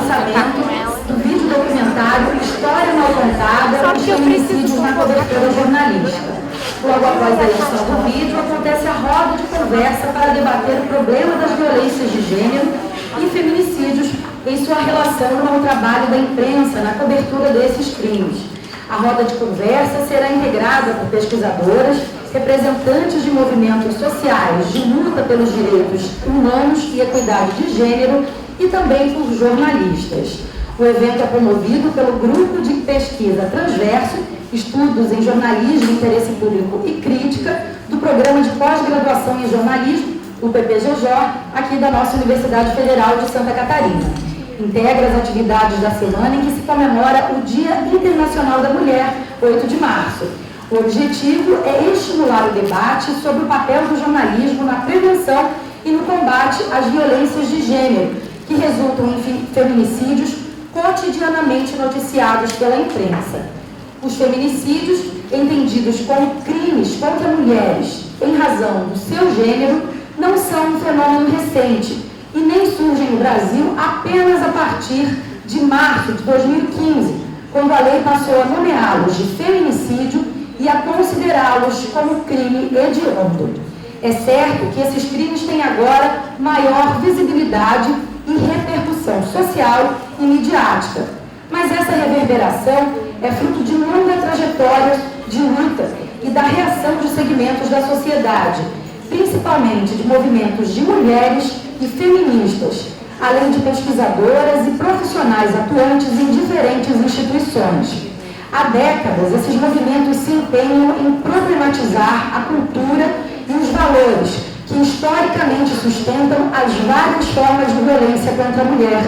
lançamento do vídeo documentário História Mal Contada, os feminicídios na cobertura jornalística. Logo após a edição do vídeo, acontece a roda de conversa para debater o problema das violências de gênero e feminicídios em sua relação com o trabalho da imprensa na cobertura desses crimes. A roda de conversa será integrada por pesquisadoras, representantes de movimentos sociais de luta pelos direitos humanos e equidade de gênero e também por jornalistas. O evento é promovido pelo Grupo de Pesquisa Transverso, Estudos em Jornalismo, Interesse Público e Crítica, do Programa de Pós-Graduação em Jornalismo, o PPGJ, aqui da nossa Universidade Federal de Santa Catarina. Integra as atividades da semana em que se comemora o Dia Internacional da Mulher, 8 de março. O objetivo é estimular o debate sobre o papel do jornalismo na prevenção e no combate às violências de gênero, que resultam em feminicídios cotidianamente noticiados pela imprensa. Os feminicídios, entendidos como crimes contra mulheres em razão do seu gênero, não são um fenômeno recente e nem surgem no Brasil apenas a partir de março de 2015, quando a lei passou a nomeá-los de feminicídio e a considerá-los como crime hediondo. É certo que esses crimes têm agora maior visibilidade e repercussão social e midiática, mas essa reverberação é fruto de longa trajetória de luta e da reação de segmentos da sociedade, principalmente de movimentos de mulheres e feministas, além de pesquisadoras e profissionais atuantes em diferentes instituições. Há décadas, esses movimentos se empenham em problematizar a cultura e os valores que historicamente sustentam as várias formas de violência contra a mulher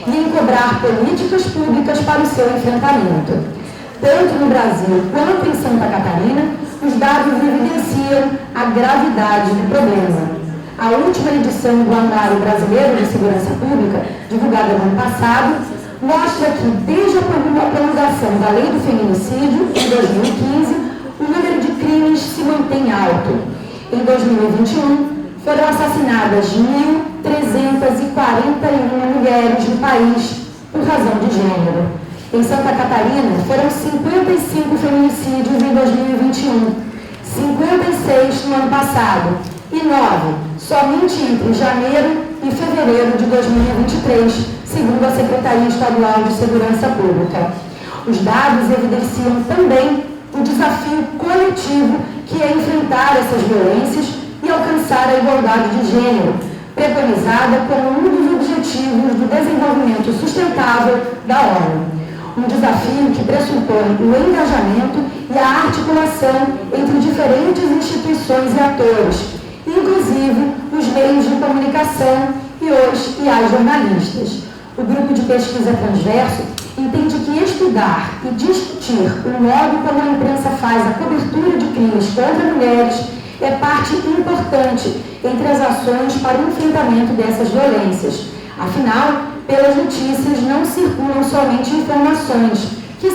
e em cobrar políticas públicas para o seu enfrentamento. Tanto no Brasil quanto em Santa Catarina, os dados evidenciam a gravidade do problema. A última edição do Anuário Brasileiro de Segurança Pública, divulgada no ano passado, mostra que, desde a promulgação da Lei do Feminicídio, em 2015, o número de crimes se mantém alto. Em 2021, foram assassinadas 1.341 mulheres no país por razão de gênero. Em Santa Catarina, foram 55 feminicídios em 2021, 56 no ano passado e 9 somente entre janeiro e fevereiro de 2023, segundo a Secretaria Estadual de Segurança Pública. Os dados evidenciam também o desafio coletivo que é enfrentar essas violências e alcançar a igualdade de gênero, preconizada como um dos objetivos do desenvolvimento sustentável da ONU. Um desafio que pressupõe o engajamento e a articulação entre diferentes instituições e atores, inclusive os meios de comunicação e as jornalistas. O Grupo de Pesquisa Transverso entende que estudar e discutir o modo como a imprensa faz a cobertura de crimes contra mulheres é parte importante entre as ações para o enfrentamento dessas violências. Afinal, pelas notícias não circulam somente informações que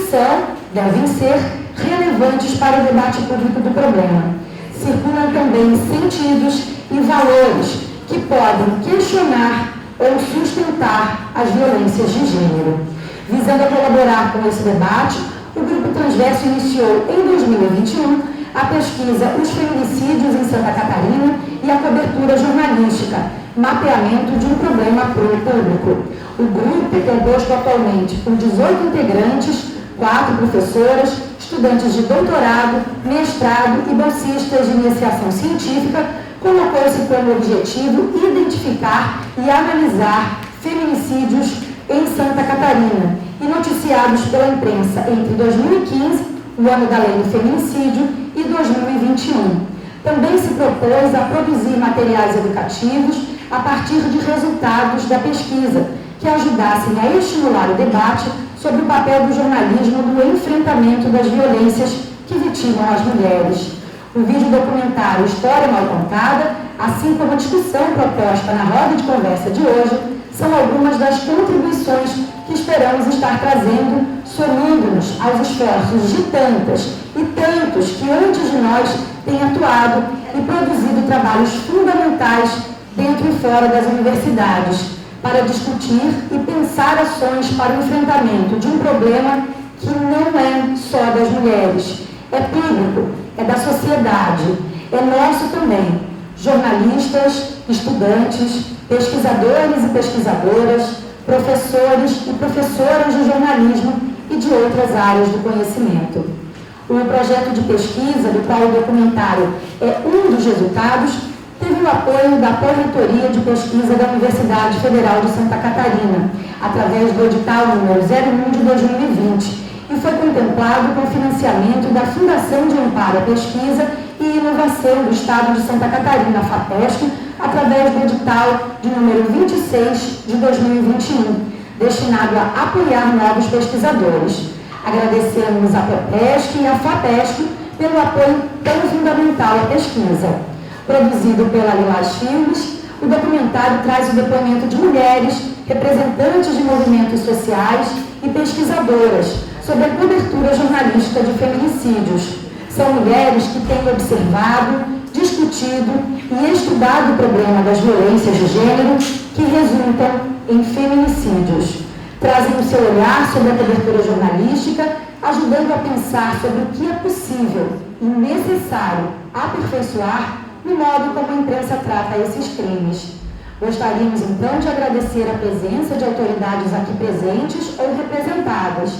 devem ser relevantes para o debate público do problema. Circulam também sentidos e valores que podem questionar ou sustentar as violências de gênero. Visando a colaborar com esse debate, o Grupo Transverso iniciou em 2021 a pesquisa Os Feminicídios em Santa Catarina e a cobertura jornalística, mapeamento de um problema público. O grupo é composto atualmente por 18 integrantes, 4 professoras, estudantes de doutorado, mestrado e bolsistas de iniciação científica, colocou-se como objetivo identificar e analisar feminicídios em Santa Catarina e noticiados pela imprensa entre 2015, o ano da Lei do Feminicídio, e 2021. Também se propôs a produzir materiais educativos a partir de resultados da pesquisa, que ajudassem a estimular o debate sobre o papel do jornalismo no enfrentamento das violências que vitimam as mulheres. O vídeo documentário História Mal Contada, assim como a discussão proposta na roda de conversa de hoje, são algumas das contribuições que esperamos estar trazendo, somando-nos aos esforços de tantas e tantos que antes de nós têm atuado e produzido trabalhos fundamentais dentro e fora das universidades, para discutir e pensar ações para o enfrentamento de um problema que não é só das mulheres, é público, é da sociedade, é nosso também. Jornalistas, estudantes, pesquisadores e pesquisadoras, professores e professoras de jornalismo e de outras áreas do conhecimento. O projeto de pesquisa, do qual o documentário é um dos resultados, teve o apoio da Pró-Reitoria de Pesquisa da Universidade Federal de Santa Catarina, através do edital número 01 de 2020, e foi contemplado com o financiamento da Fundação de Amparo à Pesquisa e Inovação do Estado de Santa Catarina, a FAPESC, através do edital de número 26 de 2021, destinado a apoiar novos pesquisadores. Agradecemos a PEPESC e a FAPESC pelo apoio tão fundamental à pesquisa. Produzido pela Lilás Filmes, o documentário traz o depoimento de mulheres, representantes de movimentos sociais e pesquisadoras sobre a cobertura jornalística de feminicídios. São mulheres que têm observado, discutido e estudado o problema das violências de gênero que resultam em feminicídios. Trazem o seu olhar sobre a cobertura jornalística, ajudando a pensar sobre o que é possível e necessário aperfeiçoar no modo como a imprensa trata esses crimes. Gostaríamos, então, de agradecer a presença de autoridades aqui presentes ou representadas.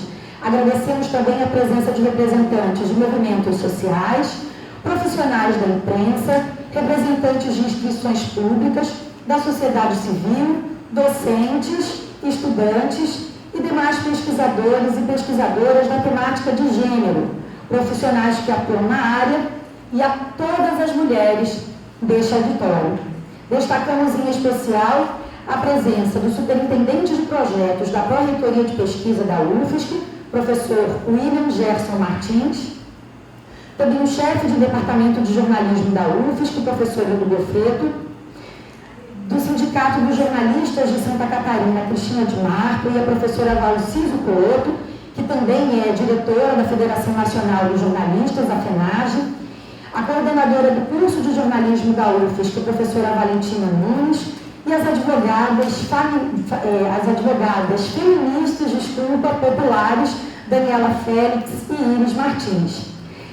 Agradecemos também a presença de representantes de movimentos sociais, profissionais da imprensa, representantes de instituições públicas, da sociedade civil, docentes, estudantes e demais pesquisadores e pesquisadoras da temática de gênero, profissionais que atuam na área e a todas as mulheres deste auditório. Destacamos em especial a presença do superintendente de projetos da Pró-Reitoria de Pesquisa da UFSC, professor William Gerson Martins, também o chefe de departamento de jornalismo da UFSC, professor Hugo Goffreto, do Sindicato dos Jornalistas de Santa Catarina, Cristina de Marco, e a professora Valciso Couto, que também é diretora da Federação Nacional dos Jornalistas, a FENAGE, a coordenadora do curso de jornalismo da UFSC, a professora Valentina Nunes, e as advogadas feministas, populares, Daniela Félix e Iris Martins.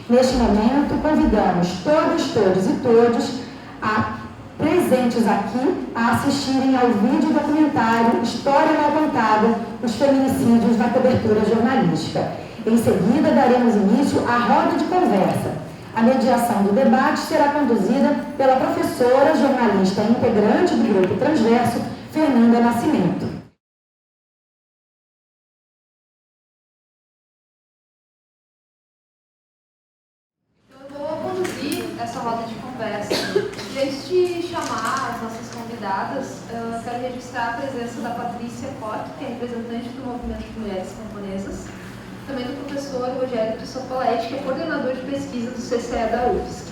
Neste momento, convidamos todos e todos presentes aqui a assistirem ao vídeo documentário História Mal Contada, os feminicídios na cobertura jornalística. Em seguida, daremos início à roda de conversa. A mediação do debate será conduzida pela professora, jornalista e integrante do Grupo Transverso, Fernanda Nascimento. Eu vou conduzir essa roda de conversa. E antes de chamar as nossas convidadas, quero registrar a presença da Patrícia Corte, que é representante do Movimento de Mulheres Camponesas, também do professor Rogério Crissopoletti, que é coordenador de pesquisa do CCE da UFSC.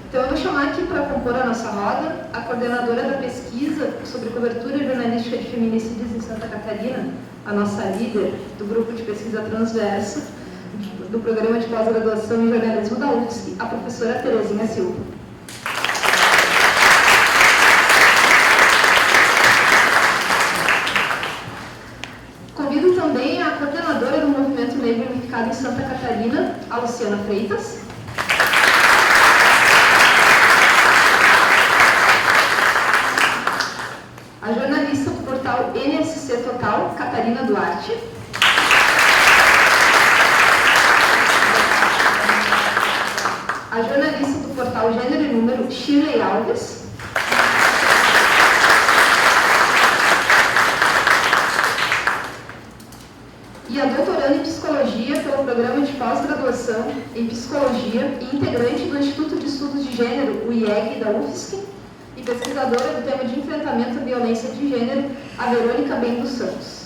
Então, eu vou chamar aqui para compor a nossa roda a coordenadora da pesquisa sobre cobertura jornalística de feminicídios em Santa Catarina, a nossa líder do grupo de pesquisa transversa do programa de pós-graduação em jornalismo da UFSC, a professora Terezinha Silva. Convido também a coordenadora do Movimento Negro Unificado em Santa Catarina, a Luciana Freitas. A jornalista do portal NSC Total, Catarina Duarte. A jornalista do portal Gênero e Número, Shirley Alves. E a doutoranda em Psicologia pelo Programa de Pós-Graduação em Psicologia e integrante do Instituto de Estudos de Gênero, o IEG, da UFSC, e pesquisadora do tema de enfrentamento à violência de gênero, a Verônica Bem dos Santos.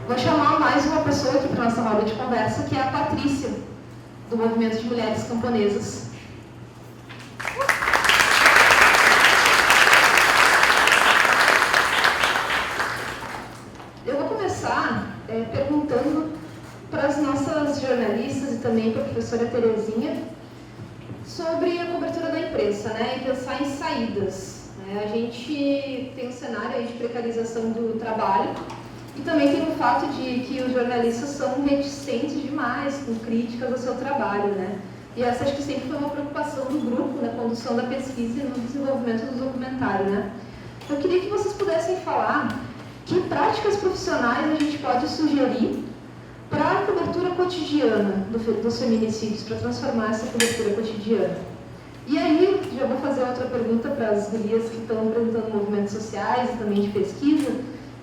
Vou chamar mais uma pessoa aqui para a nossa roda de conversa, que é a Patrícia, do Movimento de Mulheres Camponesas. Eu vou começar perguntando para as nossas jornalistas e também para a professora Terezinha sobre a cobertura da imprensa, né, e pensar em saídas. Né? A gente tem um cenário aí de precarização do trabalho e também tem o fato de que os jornalistas são reticentes demais com críticas ao seu trabalho, né? E essa acho que sempre foi uma preocupação do grupo na condução da pesquisa e no desenvolvimento do documentário, né? Eu queria que vocês pudessem falar que práticas profissionais a gente pode sugerir para a cobertura cotidiana dos feminicídios, para transformar essa cobertura cotidiana. E aí, já vou fazer outra pergunta para as gurias que estão apresentando movimentos sociais e também de pesquisa.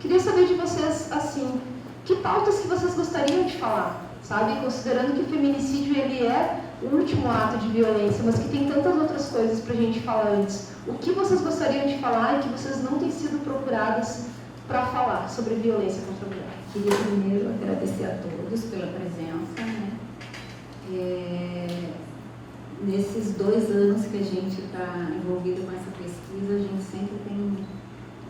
Queria saber de vocês, assim, que pautas que vocês gostariam de falar, sabe? Considerando que o feminicídio, ele é o último ato de violência, mas que tem tantas outras coisas para a gente falar antes. O que vocês gostariam de falar e que vocês não têm sido procuradas para falar sobre violência contra a mulher? Queria primeiro agradecer a todos pela presença, né? Nesses 2 anos que a gente está envolvido com essa pesquisa, a gente sempre tem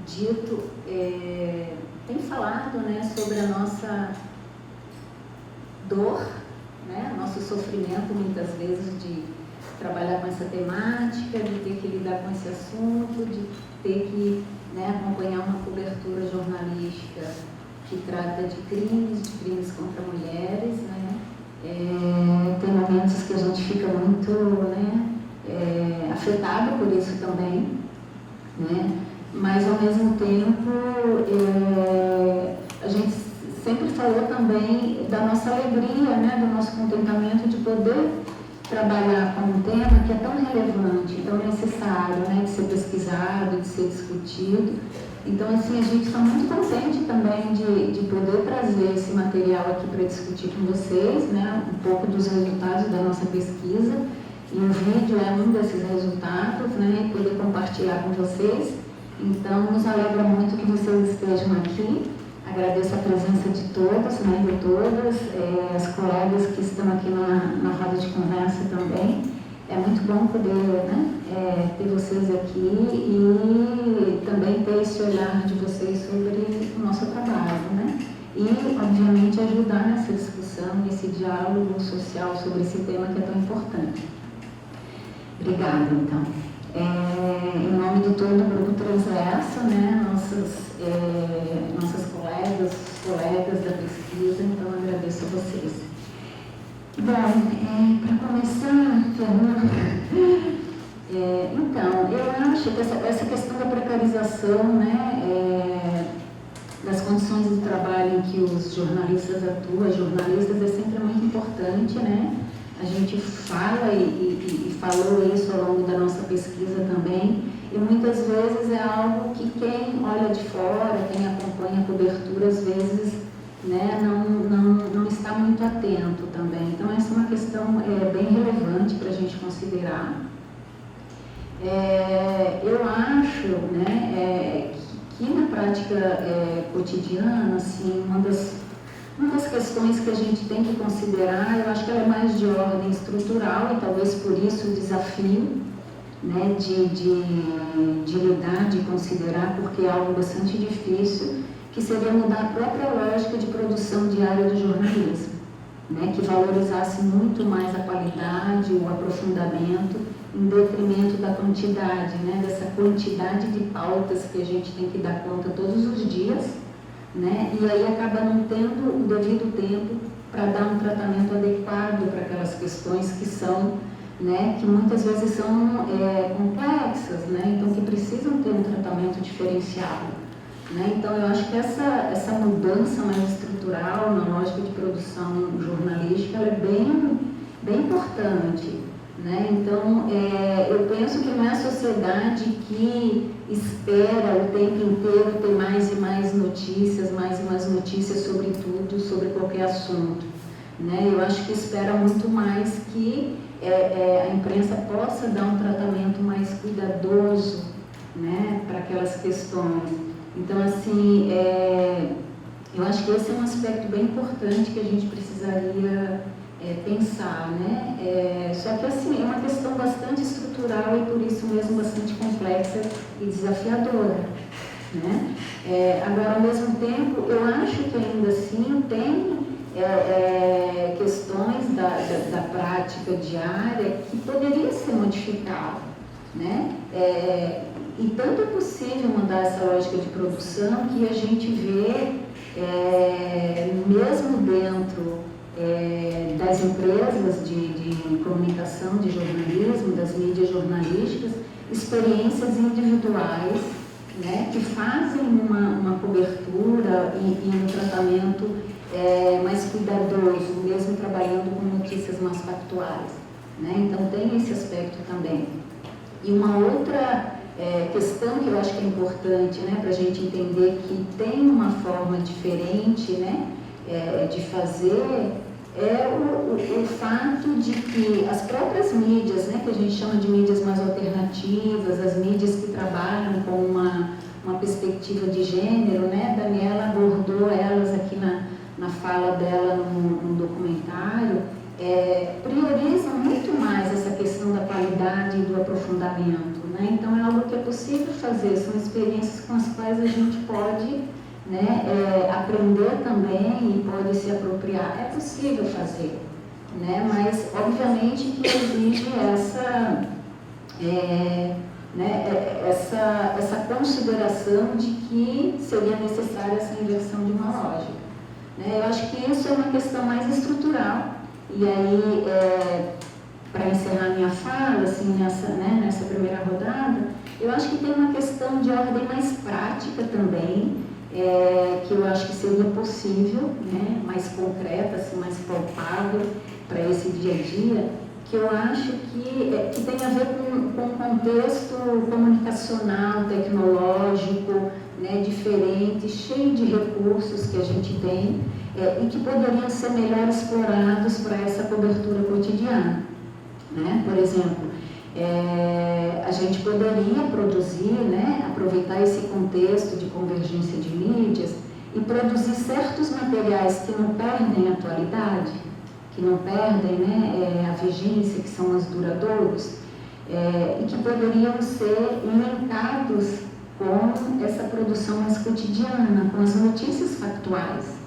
dito, tem falado, né, sobre a nossa dor, né, nosso sofrimento muitas vezes de trabalhar com essa temática, de ter que lidar com esse assunto, de ter que, né, acompanhar uma cobertura jornalística que trata de crimes contra mulheres, né? Tem momentos que a gente fica muito, né, afetado por isso também, né? Mas ao mesmo tempo a gente sempre falou também da nossa alegria, né, do nosso contentamento de poder trabalhar com um tema que é tão relevante, tão necessário, né, de ser pesquisado, de ser discutido. Então, assim, a gente está muito contente também de poder trazer esse material aqui para discutir com vocês, né, um pouco dos resultados da nossa pesquisa, e o vídeo é um desses resultados, né, e poder compartilhar com vocês. Então, nos alegra muito que vocês estejam aqui. Agradeço a presença de todos, né, de todas, as colegas que estão aqui na roda de conversa também. É muito bom poder, né, ter vocês aqui e também ter esse olhar de vocês sobre o nosso trabalho, né? E, obviamente, ajudar nessa discussão, nesse diálogo social sobre esse tema que é tão importante. Obrigada, então. Em nome de todo o Grupo Transverso, né, nossas colegas da pesquisa, então agradeço a vocês. Bom, para começar, Fernanda, então, eu acho que essa questão da precarização, né, das condições de trabalho em que os jornalistas atuam, as jornalistas, é sempre muito importante, né? A gente fala e falou isso ao longo da nossa pesquisa também, e muitas vezes é algo que quem olha de fora, quem acompanha a cobertura, às vezes, né, não está muito atento também. Então, essa é uma questão bem relevante para a gente considerar. Eu acho, né, que na prática cotidiana, assim, uma das questões que a gente tem que considerar, eu acho que ela é mais de ordem estrutural e talvez por isso o desafio, né, de lidar, de considerar, porque é algo bastante difícil, que seria mudar a própria lógica de produção diária do jornalismo, né, que valorizasse muito mais a qualidade, o aprofundamento, em detrimento da quantidade, né, dessa quantidade de pautas que a gente tem que dar conta todos os dias, né, e aí acaba não tendo o devido tempo para dar um tratamento adequado para aquelas questões que são, né, que muitas vezes são complexas, né, então que precisam ter um tratamento diferenciado. Né? Então, eu acho que essa mudança mais estrutural na lógica de produção jornalística ela é bem importante. Né? Então, eu penso que não é a sociedade que espera o tempo inteiro ter mais e mais notícias sobre tudo, sobre qualquer assunto. Né? Eu acho que espera muito mais que a imprensa possa dar um tratamento mais cuidadoso, né, para aquelas questões. Então, assim, eu acho que esse é um aspecto bem importante que a gente precisaria pensar, né? Só que, assim, é uma questão bastante estrutural e, por isso mesmo, bastante complexa e desafiadora, né? Agora, ao mesmo tempo, eu acho que ainda assim tem prática diária que poderia ser modificada, né? E tanto é possível mudar essa lógica de produção que a gente vê, mesmo dentro das empresas de comunicação, de jornalismo, das mídias jornalísticas, experiências individuais, né, que fazem uma cobertura e um tratamento mais cuidadoso, mesmo trabalhando com notícias mais factuais, né? Então tem esse aspecto também. E uma outra questão que eu acho que é importante, né, para a gente entender que tem uma forma diferente, né, de fazer, é o fato de que as próprias mídias, né, que a gente chama de mídias mais alternativas, as mídias que trabalham com uma perspectiva de gênero, né, Daniela abordou elas aqui na fala dela no documentário, priorizam muito mais essa questão da qualidade e do aprofundamento, né? Então é algo que é possível fazer, são experiências com as quais a gente pode, né, aprender também e pode se apropriar. É possível fazer, né? Mas obviamente que exige essa consideração de que seria necessária essa inversão de uma lógica, né? Eu acho que isso é uma questão mais estrutural. E aí, para encerrar minha fala, assim, nessa primeira rodada, eu acho que tem uma questão de ordem mais prática também, que eu acho que seria possível, né, mais concreta, assim, mais palpável para esse dia a dia, que eu acho que tem a ver com um contexto comunicacional, tecnológico, né, diferente, cheio de recursos que a gente tem e que poderiam ser melhor explorados para essa cobertura cotidiana, né? Por exemplo, a gente poderia produzir, né, aproveitar esse contexto de convergência de mídias e produzir certos materiais que não perdem a atualidade, que não perdem, né, a vigência, que são os duradouros, e que poderiam ser linkados com essa produção mais cotidiana, com as notícias factuais,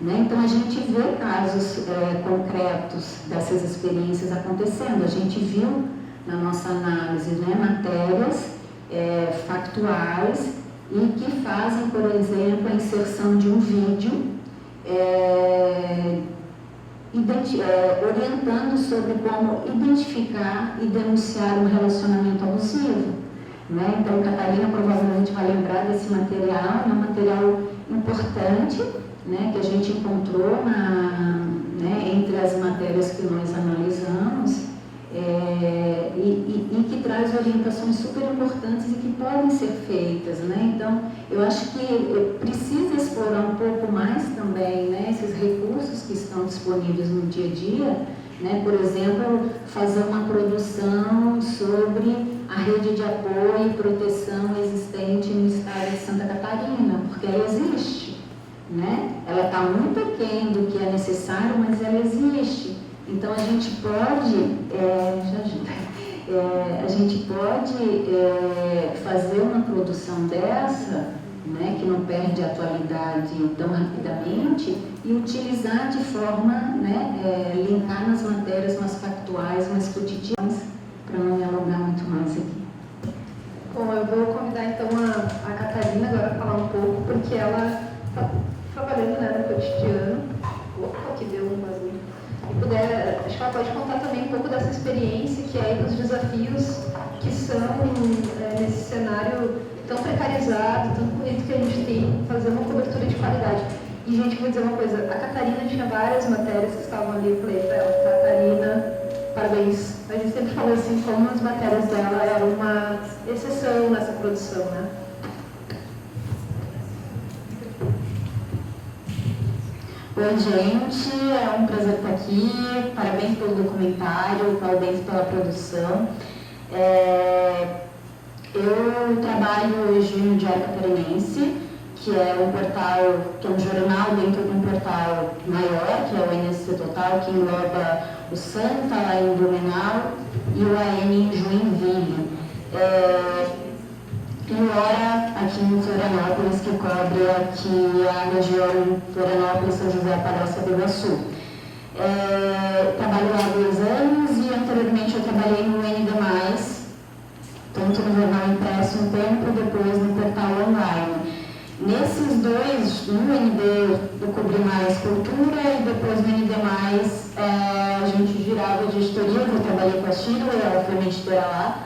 né? Então a gente vê casos concretos dessas experiências acontecendo. A gente viu na nossa análise, né, matérias factuais e que fazem, por exemplo, a inserção de um vídeo orientando sobre como identificar e denunciar um relacionamento abusivo, né? Então, Catarina provavelmente vai lembrar desse material, é um material importante, né, que a gente encontrou entre as matérias que nós analisamos, e que traz orientações super importantes e que podem ser feitas, né? Então, eu acho que precisa explorar um pouco mais também, né, esses recursos que estão disponíveis no dia a dia, né? Por exemplo, fazer uma produção sobre a rede de apoio e proteção existente no estado de Santa Catarina, porque ela existe, né? Ela está muito aquém do que é necessário, mas ela existe. Então, a gente pode, fazer uma produção dessa, né, que não perde a atualidade tão rapidamente, e utilizar de forma, né, linkar nas matérias mais factuais, mais cotidianas, para não me alongar muito mais aqui. Bom, eu vou convidar então a Catarina agora a falar um pouco, porque ela está trabalhando, né, no cotidiano. Opa, que deu um vazio. Acho que ela pode contar também um pouco dessa experiência, que é dos desafios que são nesse cenário tão precarizado, tão corrido que a gente tem, fazer uma cobertura de qualidade. E, gente, vou dizer uma coisa, a Catarina tinha várias matérias que estavam ali, eu falei para ela, Catarina, parabéns. A gente sempre fala assim, como as matérias dela eram uma exceção nessa produção, né? Oi, gente, é um prazer estar aqui, parabéns pelo documentário, parabéns pela produção. Eu trabalho hoje no Diário Catarinense, que é um portal, que é um jornal dentro de um portal maior, que é o NSC Total, que engloba o Santa, lá em Blumenau, e o AN em Joinville. E o Hora, aqui em Florianópolis, que cobre aqui a região Florianópolis, São José, Palhoça do Iguaçu. Trabalho lá há 2 anos e anteriormente eu trabalhei no ND+, tanto no jornal impresso um tempo, depois no portal online. Nesses dois, no ND eu cobri mais cultura e depois no ND+, a gente girava de editoria, eu trabalhei com a Shirley, ela foi minha editora lá,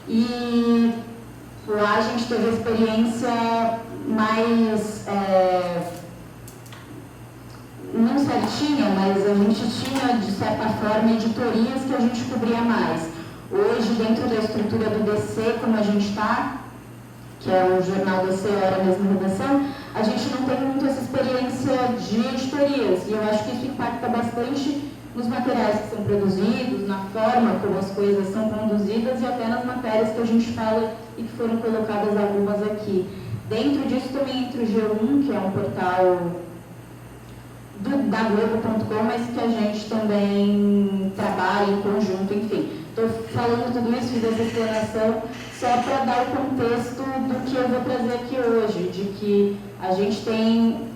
e lá a gente teve a experiência mais, não certinha, mas a gente tinha, de certa forma, editorias que a gente cobria mais. Hoje, dentro da estrutura do DC, como a gente está, que é o jornal DC, Hora Mesmo Redação, a gente não tem muito essa experiência de editorias, e eu acho que isso impacta bastante nos materiais que são produzidos, na forma como as coisas são conduzidas e até nas matérias que a gente fala e que foram colocadas algumas aqui. Dentro disso também entra o G1, que é um portal da Globo.com, mas que a gente também trabalha em conjunto, enfim. Estou falando tudo isso, fiz essa explanação só para dar o contexto do que eu vou trazer aqui hoje, de que a gente tem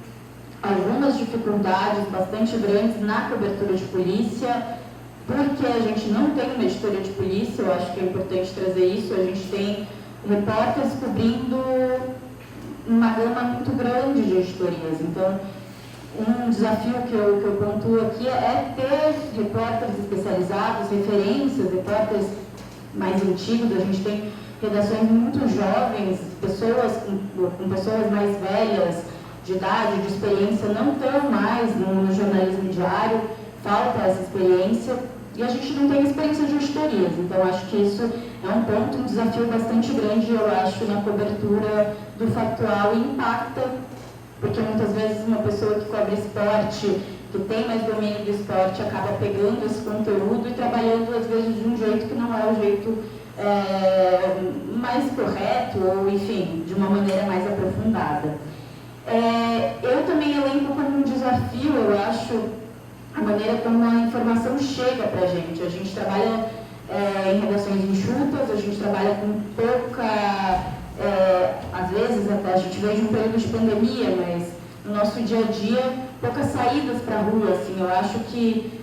algumas dificuldades bastante grandes na cobertura de polícia, porque a gente não tem uma editoria de polícia, eu acho que é importante trazer isso, a gente tem repórteres cobrindo uma gama muito grande de editorias, então um desafio que eu pontuo aqui é ter repórteres especializados, referências, repórteres mais antigos, a gente tem redações muito jovens, pessoas com pessoas mais velhas, de idade, de experiência, não estão mais no jornalismo diário, falta essa experiência, e a gente não tem experiência de editorias, então acho que isso é um ponto, um desafio bastante grande, eu acho, na cobertura do factual e impacta, porque muitas vezes uma pessoa que cobre esporte, que tem mais domínio do esporte, acaba pegando esse conteúdo e trabalhando às vezes de um jeito que não é o jeito mais correto, ou enfim, de uma maneira mais aprofundada. Eu também elenco como um desafio, eu acho, a maneira como a informação chega para a gente trabalha em redações enxutas, a gente trabalha com pouca, às vezes até a gente veio de um período de pandemia, mas no nosso dia a dia, poucas saídas para a rua, assim, eu acho que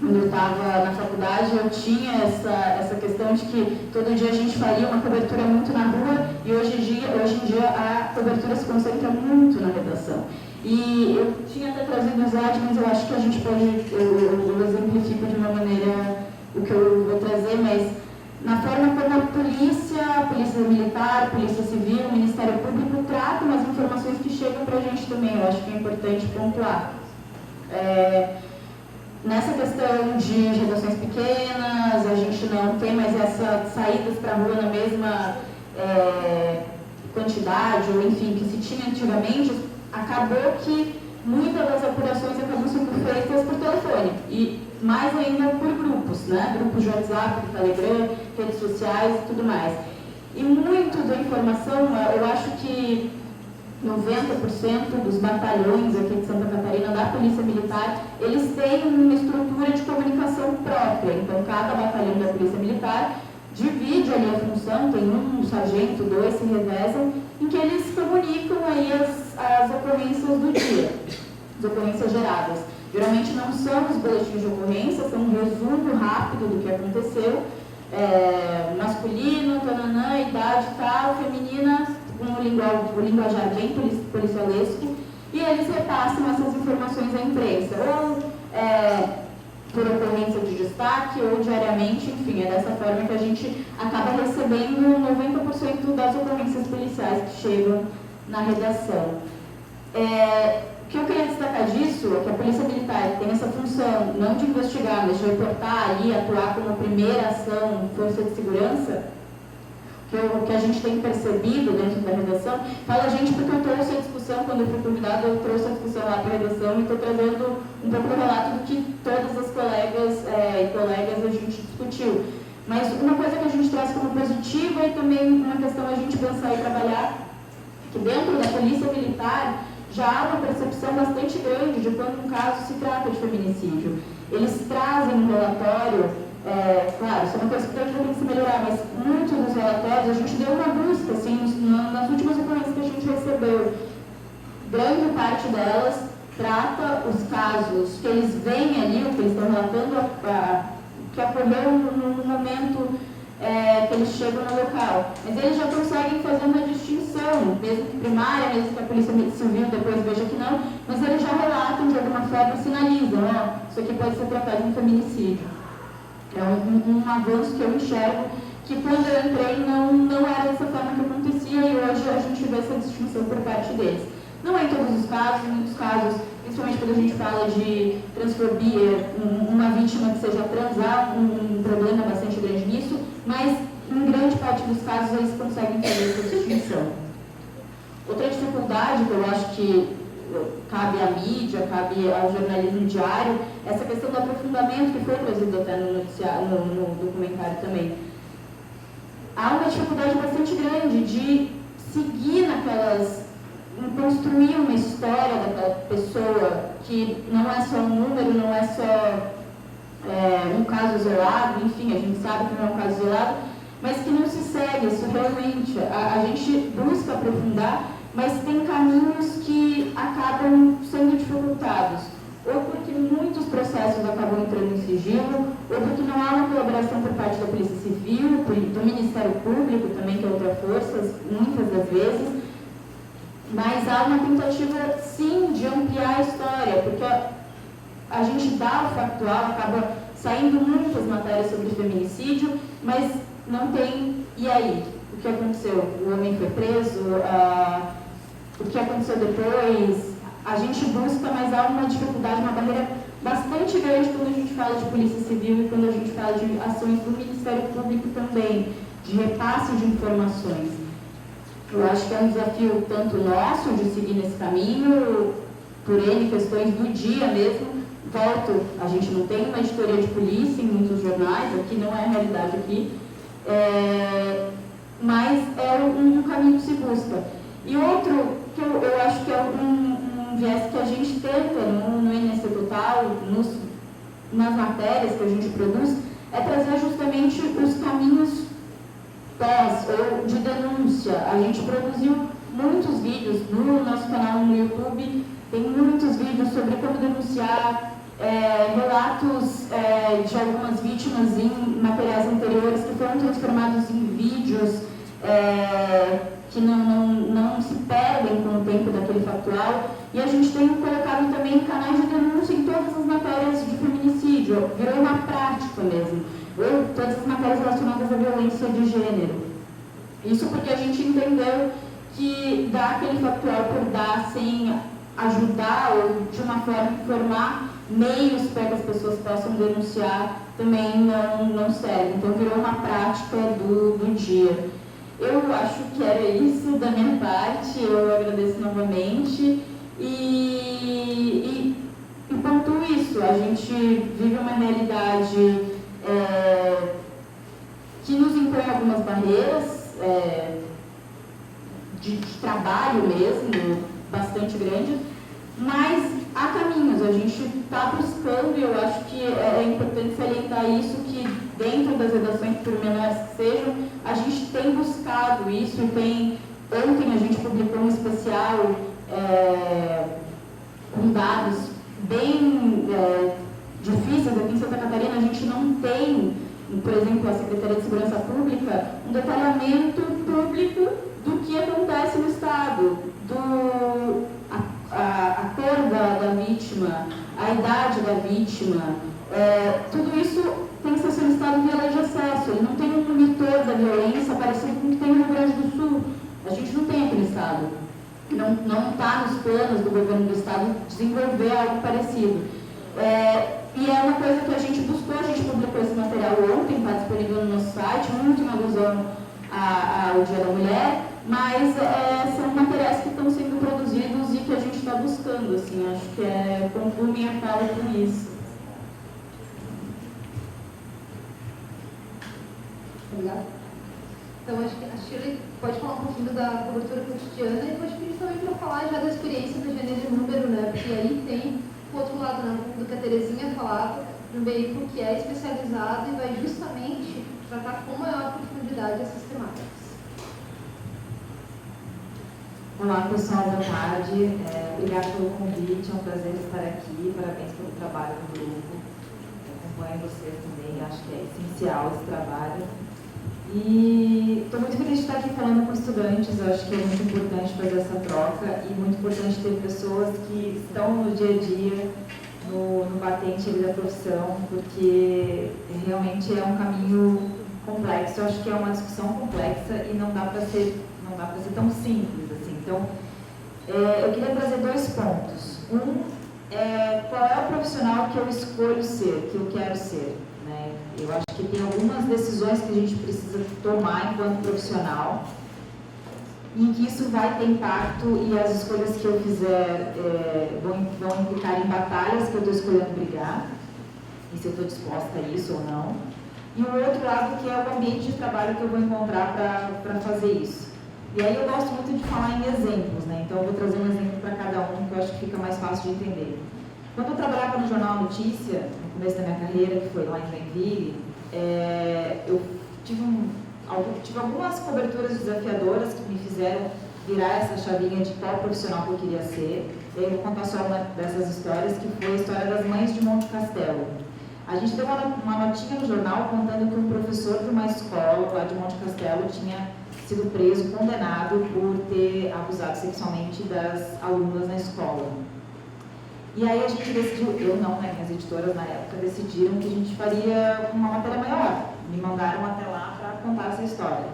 quando eu estava na faculdade, eu tinha essa questão de que todo dia a gente faria uma cobertura muito na rua e hoje em dia a cobertura se concentra muito na redação. E eu tinha até trazido o slide, mas eu acho que a gente pode, eu exemplifico de uma maneira o que eu vou trazer, mas na forma como a polícia militar, a polícia civil, o Ministério Público tratam as informações que chegam para a gente também, eu acho que é importante pontuar. Nessa questão de redações pequenas, a gente não tem mais essas saídas para a rua na mesma quantidade, ou enfim, que se tinha antigamente, acabou que muitas das apurações acabam sendo feitas por telefone, e mais ainda por grupos, né? Grupos de WhatsApp, de Telegram, redes sociais e tudo mais. E muito da informação, eu acho que 90% dos batalhões aqui de Santa Catarina, da Polícia Militar, eles têm uma estrutura de comunicação própria. Então, cada batalhão da Polícia Militar divide ali a função, tem um sargento, 2 se revezam, em que eles comunicam aí as ocorrências do dia, as ocorrências geradas. Geralmente não são os boletins de ocorrência, são um resumo rápido do que aconteceu, masculino, tananã, idade tal, feminina, o linguajar bem policialesco, e eles repassam essas informações à imprensa, ou por ocorrência de destaque, ou diariamente, enfim, é dessa forma que a gente acaba recebendo 90% das ocorrências policiais que chegam na redação. O que eu queria destacar disso é que a Polícia Militar tem essa função não de investigar, mas de reportar ali, atuar como primeira ação, força de segurança. O que a gente tem percebido dentro da redação, fala a gente porque eu trouxe a discussão, quando eu fui convidada, eu trouxe a discussão lá para a redação e estou trazendo um pouco o relato do que todas as colegas e colegas a gente discutiu. Mas uma coisa que a gente traz como positiva e também uma questão a gente pensar e trabalhar, que dentro da Polícia Militar já há uma percepção bastante grande de quando um caso se trata de feminicídio. Eles trazem um relatório. Claro, isso é uma coisa que tem que se melhorar, mas muitos dos relatórios, a gente deu uma busca, assim, nas últimas ocorrências que a gente recebeu, grande parte delas trata os casos que eles veem ali, o que eles estão relatando, que ocorreu no momento que eles chegam no local. Mas eles já conseguem fazer uma distinção, mesmo que primária, mesmo que a Polícia Civil depois veja que não, mas eles já relatam de alguma forma, sinalizam, isso aqui pode ser tratado de um feminicídio. É um avanço que eu enxergo, que quando eu entrei não era dessa forma que acontecia, e hoje a gente vê essa distinção por parte deles. Não é em todos os casos, em muitos casos, principalmente quando a gente fala de transfobia, uma vítima que seja trans, há um problema bastante grande nisso, mas em grande parte dos casos eles conseguem fazer essa distinção. Outra dificuldade que eu acho que cabe à mídia, cabe ao jornalismo diário, é essa questão do aprofundamento que foi trazido até no documentário também. Há uma dificuldade bastante grande de seguir em construir uma história daquela pessoa, que não é só um número, não é só um caso isolado, enfim, a gente sabe que não é um caso isolado, mas que não se segue isso realmente. A gente busca aprofundar, mas tem caminhos que acabam sendo dificultados, ou porque muitos processos acabam entrando em sigilo, ou porque não há uma colaboração por parte da Polícia Civil, do Ministério Público também, que é outra força, muitas das vezes, mas há uma tentativa, sim, de ampliar a história, porque a gente dá o factual, acaba saindo muitas matérias sobre feminicídio, mas não tem, e aí? O que aconteceu? O homem foi preso? O que aconteceu depois? A gente busca, mas há uma dificuldade, uma barreira bastante grande quando a gente fala de Polícia Civil e quando a gente fala de ações do Ministério Público também, de repasse de informações. Eu acho que é um desafio tanto nosso de seguir nesse caminho, por N questões do dia mesmo. Volto, a gente não tem uma editoria de polícia em muitos jornais, aqui não é a realidade aqui, mas é um caminho que se busca. E outro, que eu acho que é um viés que a gente tenta no NSC Total, nas matérias que a gente produz, é trazer justamente os caminhos pós ou de denúncia. A gente produziu muitos vídeos no nosso canal no YouTube, tem muitos vídeos sobre como denunciar, relatos de algumas vítimas em materiais anteriores que foram transformados em vídeos que não se perdem com o tempo daquele factual. E a gente tem colocado também canais de denúncia em todas as matérias de feminicídio, virou uma prática mesmo, ou todas as matérias relacionadas à violência de gênero. Isso porque a gente entendeu que dar aquele factual por dar sem ajudar ou de uma forma informar meios para que as pessoas possam denunciar também não serve. Então virou uma prática do dia. Eu acho que era isso da minha parte, eu agradeço novamente e pontuo isso, a gente vive uma realidade que nos impõe algumas barreiras de trabalho mesmo, bastante grandes, mas há caminhos, a gente está buscando, e eu acho que é importante salientar isso, que dentro das redações, por menores que sejam, a gente tem buscado isso, e ontem a gente publicou um especial com dados bem difíceis. Aqui em Santa Catarina a gente não tem, por exemplo, a Secretaria de Segurança Pública, um detalhamento público do que acontece no Estado, a cor da vítima, a idade da vítima, tudo isso tem que ser solicitado via lei de acesso. Ele não tem um monitor da violência parecido com o que tem no Rio Grande do Sul. A gente não tem aqui no Estado. Não está nos planos do governo do Estado desenvolver algo parecido. E é uma coisa que a gente buscou, a gente publicou esse material ontem, está disponível no nosso site, muito em alusão ao Dia da Mulher, mas são materiais que estão sendo produzidos e que a gente está buscando, assim, acho que concluo minha fala com isso. Obrigada. Então, acho que a Shirley pode falar um pouquinho da cobertura cotidiana e depois principalmente para falar já da experiência do gênero de número, né? Porque aí tem o outro lado, né, do que a Terezinha falava, de um veículo que é especializado e vai justamente tratar com maior profundidade essas temáticas. Olá pessoal, boa tarde. Obrigada pelo convite, é um prazer estar aqui. Parabéns pelo trabalho do grupo. Acompanho vocês também, acho que é essencial esse trabalho. E estou muito feliz de estar aqui falando com estudantes, eu acho que é muito importante fazer essa troca e muito importante ter pessoas que estão no dia a dia, no batente ali da profissão, porque realmente é um caminho complexo, eu acho que é uma discussão complexa e não dá para ser tão simples assim. Então, eu queria trazer 2 pontos. Qual é o profissional que eu escolho ser, que eu quero ser, né? Eu acho que tem algumas decisões que a gente precisa tomar enquanto profissional e que isso vai ter impacto e as escolhas que eu fizer vão implicar em batalhas que eu estou escolhendo brigar e se eu estou disposta a isso ou não. E o outro lado que é o ambiente de trabalho que eu vou encontrar para fazer isso. E aí eu gosto muito de falar em exemplos, né? Então eu vou trazer um exemplo para cada um que eu acho que fica mais fácil de entender. Quando eu trabalhava no Jornal Notícia, no começo da minha carreira, que foi lá em Joinville, eu tive algumas coberturas desafiadoras que me fizeram virar essa chavinha de qual profissional que eu queria ser. E aí eu vou contar só uma dessas histórias, que foi a história das mães de Monte Castelo. A gente deu uma notinha no jornal contando que um professor de uma escola lá de Monte Castelo tinha sido preso, condenado por ter abusado sexualmente das alunas na escola. E aí a gente decidiu, eu não, né, minhas editoras na época decidiram que a gente faria uma matéria maior. Me mandaram até lá para contar essa história.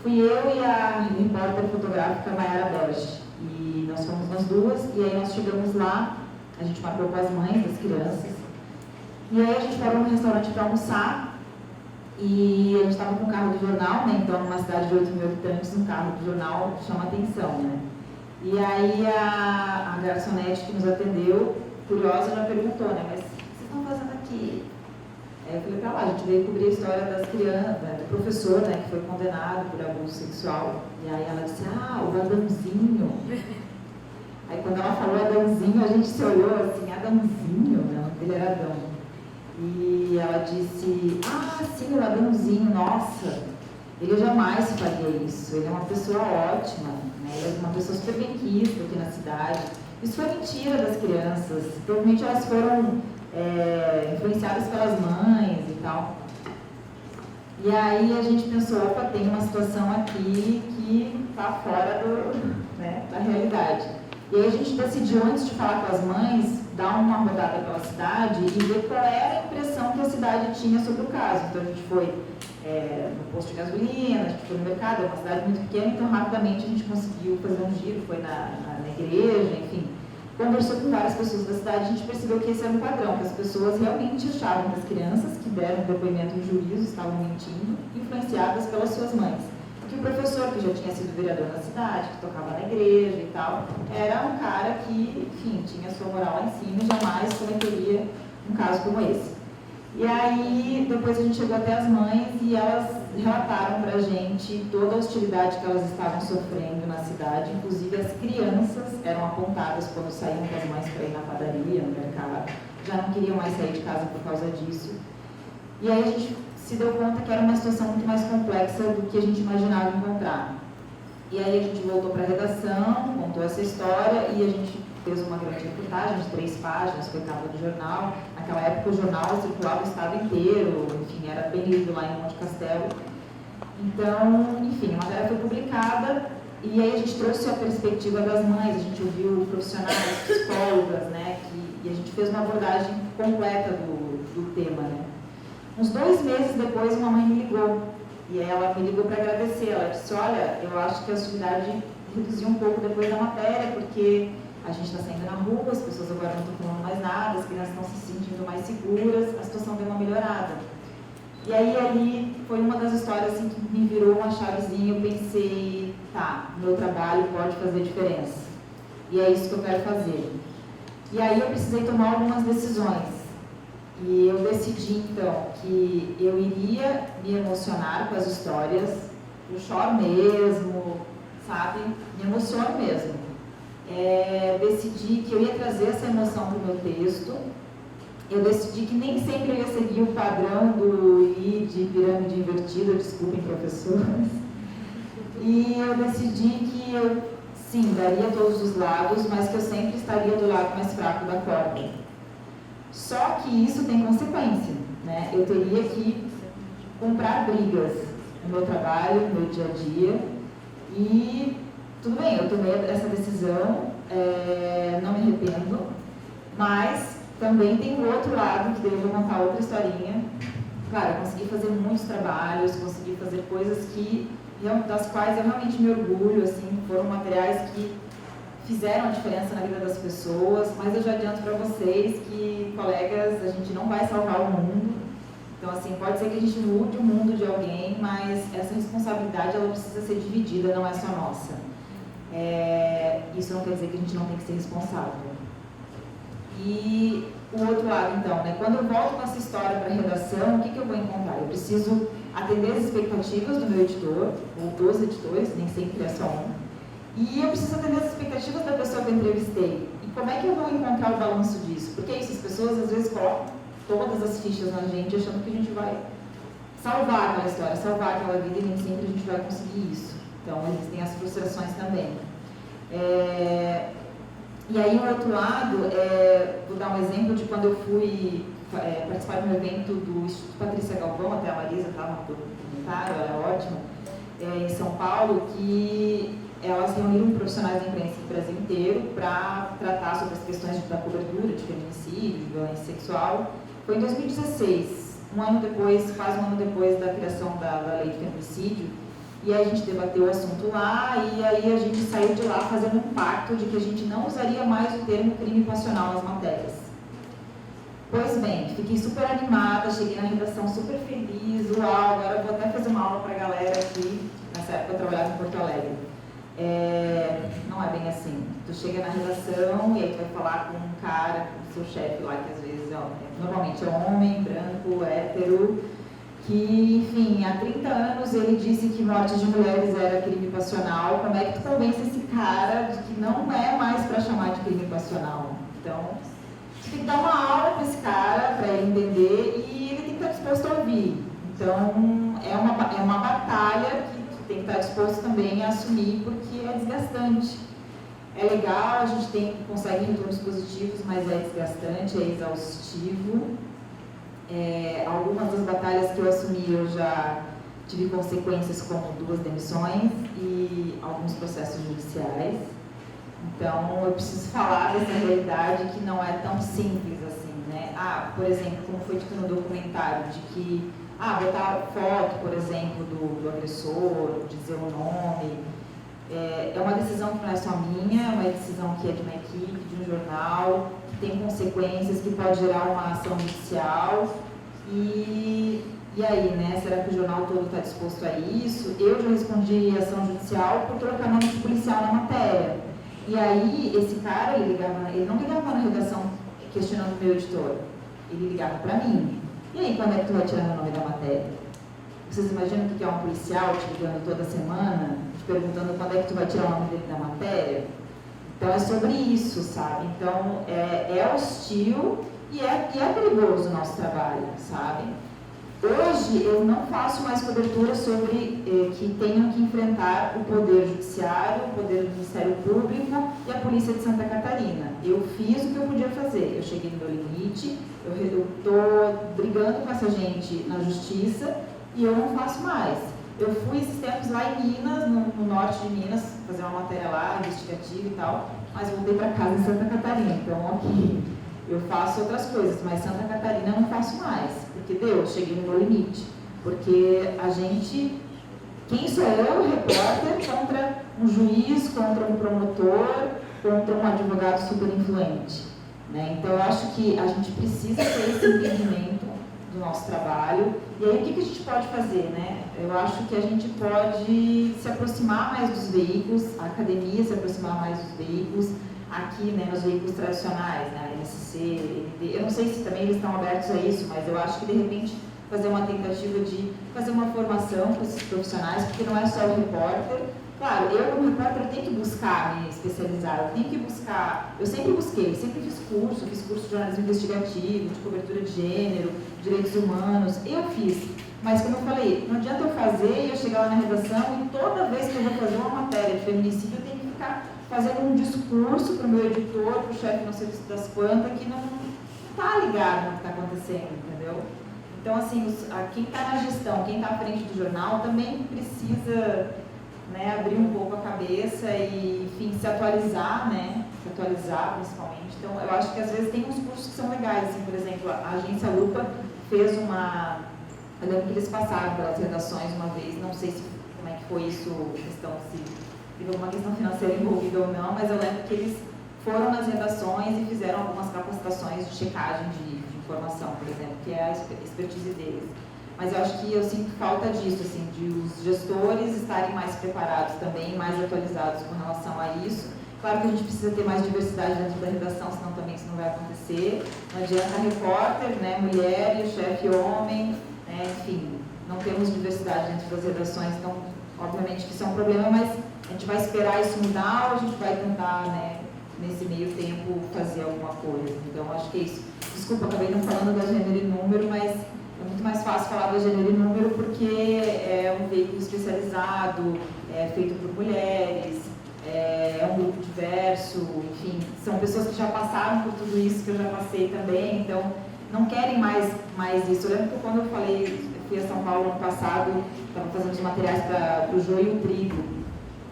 Fui eu e a repórter fotográfica Mayara Berge. E nós fomos nós duas, e aí nós chegamos lá, a gente marcou com as mães das crianças. E aí a gente parou no restaurante para almoçar. E a gente estava com o carro do jornal, né? Então, numa cidade de 8 mil habitantes, um carro do jornal chama atenção, né? E aí a garçonete que nos atendeu, curiosa, já perguntou, né? Mas o que vocês estão fazendo aqui? Aí eu falei pra lá, a gente veio cobrir a história das crianças, do professor, né? Que foi condenado por abuso sexual. E aí ela disse, o Adãozinho. Aí quando ela falou Adãozinho, a gente se olhou assim, Adãozinho? Não, ele era Adão. E ela disse, sim, o Adãozinho, nossa, ele jamais faria isso, ele é uma pessoa ótima, né? Ele é uma pessoa super benquista aqui na cidade. Isso foi mentira das crianças, provavelmente elas foram influenciadas pelas mães e tal. E aí a gente pensou, opa, tem uma situação aqui que está fora da realidade. E aí a gente decidiu, antes de falar com as mães, dar uma rodada pela cidade e ver qual era a impressão que a cidade tinha sobre o caso. Então a gente foi no posto de gasolina, a gente foi no mercado, é uma cidade muito pequena, então rapidamente a gente conseguiu fazer um giro, foi na igreja, enfim. Conversou com várias pessoas da cidade, a gente percebeu que esse era um padrão, que as pessoas realmente achavam que as crianças que deram depoimento em juízo estavam mentindo, influenciadas pelas suas mães. Que o professor, que já tinha sido vereador na cidade, que tocava na igreja e tal, era um cara que, enfim, tinha sua moral lá em cima e jamais cometeria um caso como esse. E aí, depois a gente chegou até as mães e elas relataram pra gente toda a hostilidade que elas estavam sofrendo na cidade, inclusive as crianças eram apontadas quando saíam com as mães para ir na padaria, no mercado, já não queriam mais sair de casa por causa disso. E aí a gente se deu conta que era uma situação muito mais complexa do que a gente imaginava encontrar. E aí a gente voltou para a redação, contou essa história e a gente fez uma grande reportagem de 3 páginas, foi capa do jornal. Naquela época o jornal circulava o estado inteiro, enfim, era bem lido lá em Monte Castelo. Então, enfim, a matéria foi publicada e aí a gente trouxe a perspectiva das mães, a gente ouviu profissionais, psicólogas, né, e a gente fez uma abordagem completa do tema, né. Uns 2 meses depois, uma mãe me ligou, e ela me ligou para agradecer. Ela disse, olha, eu acho que a hostilidade reduziu um pouco depois da matéria, porque a gente está saindo na rua, as pessoas agora não estão falando mais nada, as crianças estão se sentindo mais seguras, a situação deu uma melhorada. E aí, ali, foi uma das histórias assim, que me virou uma chavezinha, eu pensei, tá, meu trabalho pode fazer diferença, e é isso que eu quero fazer. E aí eu precisei tomar algumas decisões. E eu decidi, então, que eu iria me emocionar com as histórias, eu choro mesmo, sabe? Me emociono mesmo. Decidi que eu ia trazer essa emoção para o meu texto. Eu decidi que nem sempre eu ia seguir o padrão do I de pirâmide invertida, desculpem, professores. E eu decidi que eu sim, daria todos os lados, mas que eu sempre estaria do lado mais fraco da corda. Só que isso tem consequência, né? Eu teria que comprar brigas no meu trabalho, no meu dia a dia, e tudo bem, eu tomei essa decisão, não me arrependo, mas também tem o outro lado, que eu vou contar outra historinha. Claro, eu consegui fazer muitos trabalhos, consegui fazer coisas das quais eu realmente me orgulho, assim, foram materiais que fizeram a diferença na vida das pessoas, mas eu já adianto para vocês que, colegas, a gente não vai salvar o mundo. Então, assim, pode ser que a gente mude o mundo de alguém, mas essa responsabilidade, ela precisa ser dividida, não é só nossa. Isso não quer dizer que a gente não tem que ser responsável. E o outro lado, então, né? Quando eu volto com essa história para a redação, o que eu vou encontrar? Eu preciso atender as expectativas do meu editor, ou dos editores, nem sempre é só um. E eu preciso atender as expectativas da pessoa que eu entrevistei. E como é que eu vou encontrar o balanço disso? Porque é isso, as pessoas às vezes colocam todas as fichas na gente, achando que a gente vai salvar aquela história, salvar aquela vida, e nem sempre a gente vai conseguir isso. Então, existem as frustrações também. E aí, o outro lado, vou dar um exemplo de quando eu fui participar de um evento do Instituto Patrícia Galvão, até a Marisa estava no documentário, ela é ótima, em São Paulo, que elas reuniram profissionais da imprensa do Brasil inteiro para tratar sobre as questões da cobertura de feminicídio, de violência sexual. Foi em 2016, quase um ano depois da criação da lei de feminicídio, e aí a gente debateu o assunto lá, e aí a gente saiu de lá fazendo um pacto de que a gente não usaria mais o termo crime passional nas matérias. Pois bem, fiquei super animada, cheguei na redação super feliz, uau, agora eu vou até fazer uma aula para a galera aqui. Nessa época eu trabalhava em Porto Alegre. Não é bem assim. Tu chega na redação e aí tu vai falar com um cara, com o seu chefe lá, que às vezes normalmente é homem, branco, hétero, que, enfim, há 30 anos ele disse que morte de mulheres era crime passional. Como é que tu convence esse cara de que não é mais para chamar de crime passional? Então, tu tem que dar uma aula para esse cara, para ele entender, e ele tem que estar disposto a ouvir. Então, é uma batalha que tem que estar disposto também a assumir, porque é desgastante. É legal, a gente consegue retornos positivos, mas é desgastante, é exaustivo. Algumas das batalhas que eu assumi, eu já tive consequências como 2 demissões e alguns processos judiciais. Então, eu preciso falar dessa realidade que não é tão simples assim, né? Por exemplo, como foi dito no documentário, de que botar foto, por exemplo, do agressor, dizer o nome, é uma decisão que não é só minha, é uma decisão que é de uma equipe, de um jornal, que tem consequências, que pode gerar uma ação judicial. E aí, né, será que o jornal todo está disposto a isso? Eu já respondi ação judicial por trocar nome de policial na matéria. E aí, esse cara, ele não ligava na redação questionando o meu editor, ele ligava para mim. E aí, quando é que tu vai tirar meu nome da matéria? Vocês imaginam o que é um policial te ligando toda semana, te perguntando quando é que tu vai tirar o nome dele da matéria? Então, é sobre isso, sabe? Então, é hostil e é perigoso o nosso trabalho, sabe? Hoje, eu não faço mais cobertura sobre que tenham que enfrentar o Poder Judiciário, o Poder do Ministério Público e a Polícia de Santa Catarina. Eu fiz o que eu podia fazer, eu cheguei no meu limite, eu estou brigando com essa gente na Justiça e eu não faço mais. Eu fui esses tempos lá em Minas, no norte de Minas, fazer uma matéria lá, investigativa e tal, mas voltei para casa em Santa Catarina, então aqui eu faço outras coisas, mas Santa Catarina eu não faço mais, porque cheguei no meu limite, porque a gente, quem sou eu, repórter, contra um juiz, contra um promotor, contra um advogado super influente, né? Então eu acho que a gente precisa ter esse entendimento do nosso trabalho. E aí, o que a gente pode fazer, né? Eu acho que a gente pode se aproximar mais dos veículos, a academia se aproximar mais dos veículos, aqui, né, nos veículos tradicionais, né, NSC, ND. Eu não sei se também eles estão abertos a isso, mas eu acho que, de repente, fazer uma tentativa de fazer uma formação para esses profissionais, porque não é só o repórter. Claro, eu como repórter eu tenho que buscar me especializar, eu tenho que buscar, eu sempre busquei, sempre fiz curso de jornalismo investigativo, de cobertura de gênero, direitos humanos, eu fiz, mas como eu falei, não adianta eu fazer e eu chegar lá na redação e toda vez que eu vou fazer uma matéria de feminicídio eu tenho que ficar fazendo um discurso para o meu editor, para o chefe não sei das quantas, que não está ligado no que está acontecendo, entendeu? Então, assim, quem está na gestão, quem está à frente do jornal, também precisa, né, abrir um pouco a cabeça e, enfim, se atualizar, né? Se atualizar, principalmente. Então, eu acho que às vezes tem uns cursos que são legais, assim, por exemplo, a agência Lupa fez uma... Eu lembro que eles passaram pelas redações uma vez, não sei como é que foi isso, questão se teve alguma questão financeira envolvida ou não, mas eu lembro que eles foram nas redações e fizeram algumas capacitações de checagem de informação, por exemplo, que é a expertise deles. Mas eu acho que eu sinto falta disso, assim, de os gestores estarem mais preparados também, mais atualizados com relação a isso. Claro que a gente precisa ter mais diversidade dentro da redação, senão também isso não vai acontecer. Não adianta repórter, né, mulher e o chefe homem, né, enfim, não temos diversidade dentro das redações, então, obviamente que isso é um problema, mas a gente vai esperar isso mudar ou a gente vai tentar, né, nesse meio tempo, fazer alguma coisa. Então, acho que é isso. Desculpa, acabei não falando da Gênero e Número, mas é muito mais fácil falar da Gênero e Número porque é um veículo especializado, é feito por mulheres, é um grupo diverso, enfim, são pessoas que já passaram por tudo isso que eu já passei também, então não querem mais isso. Eu lembro que quando eu fui a São Paulo ano passado, estava fazendo os materiais para o Joio e o Trigo,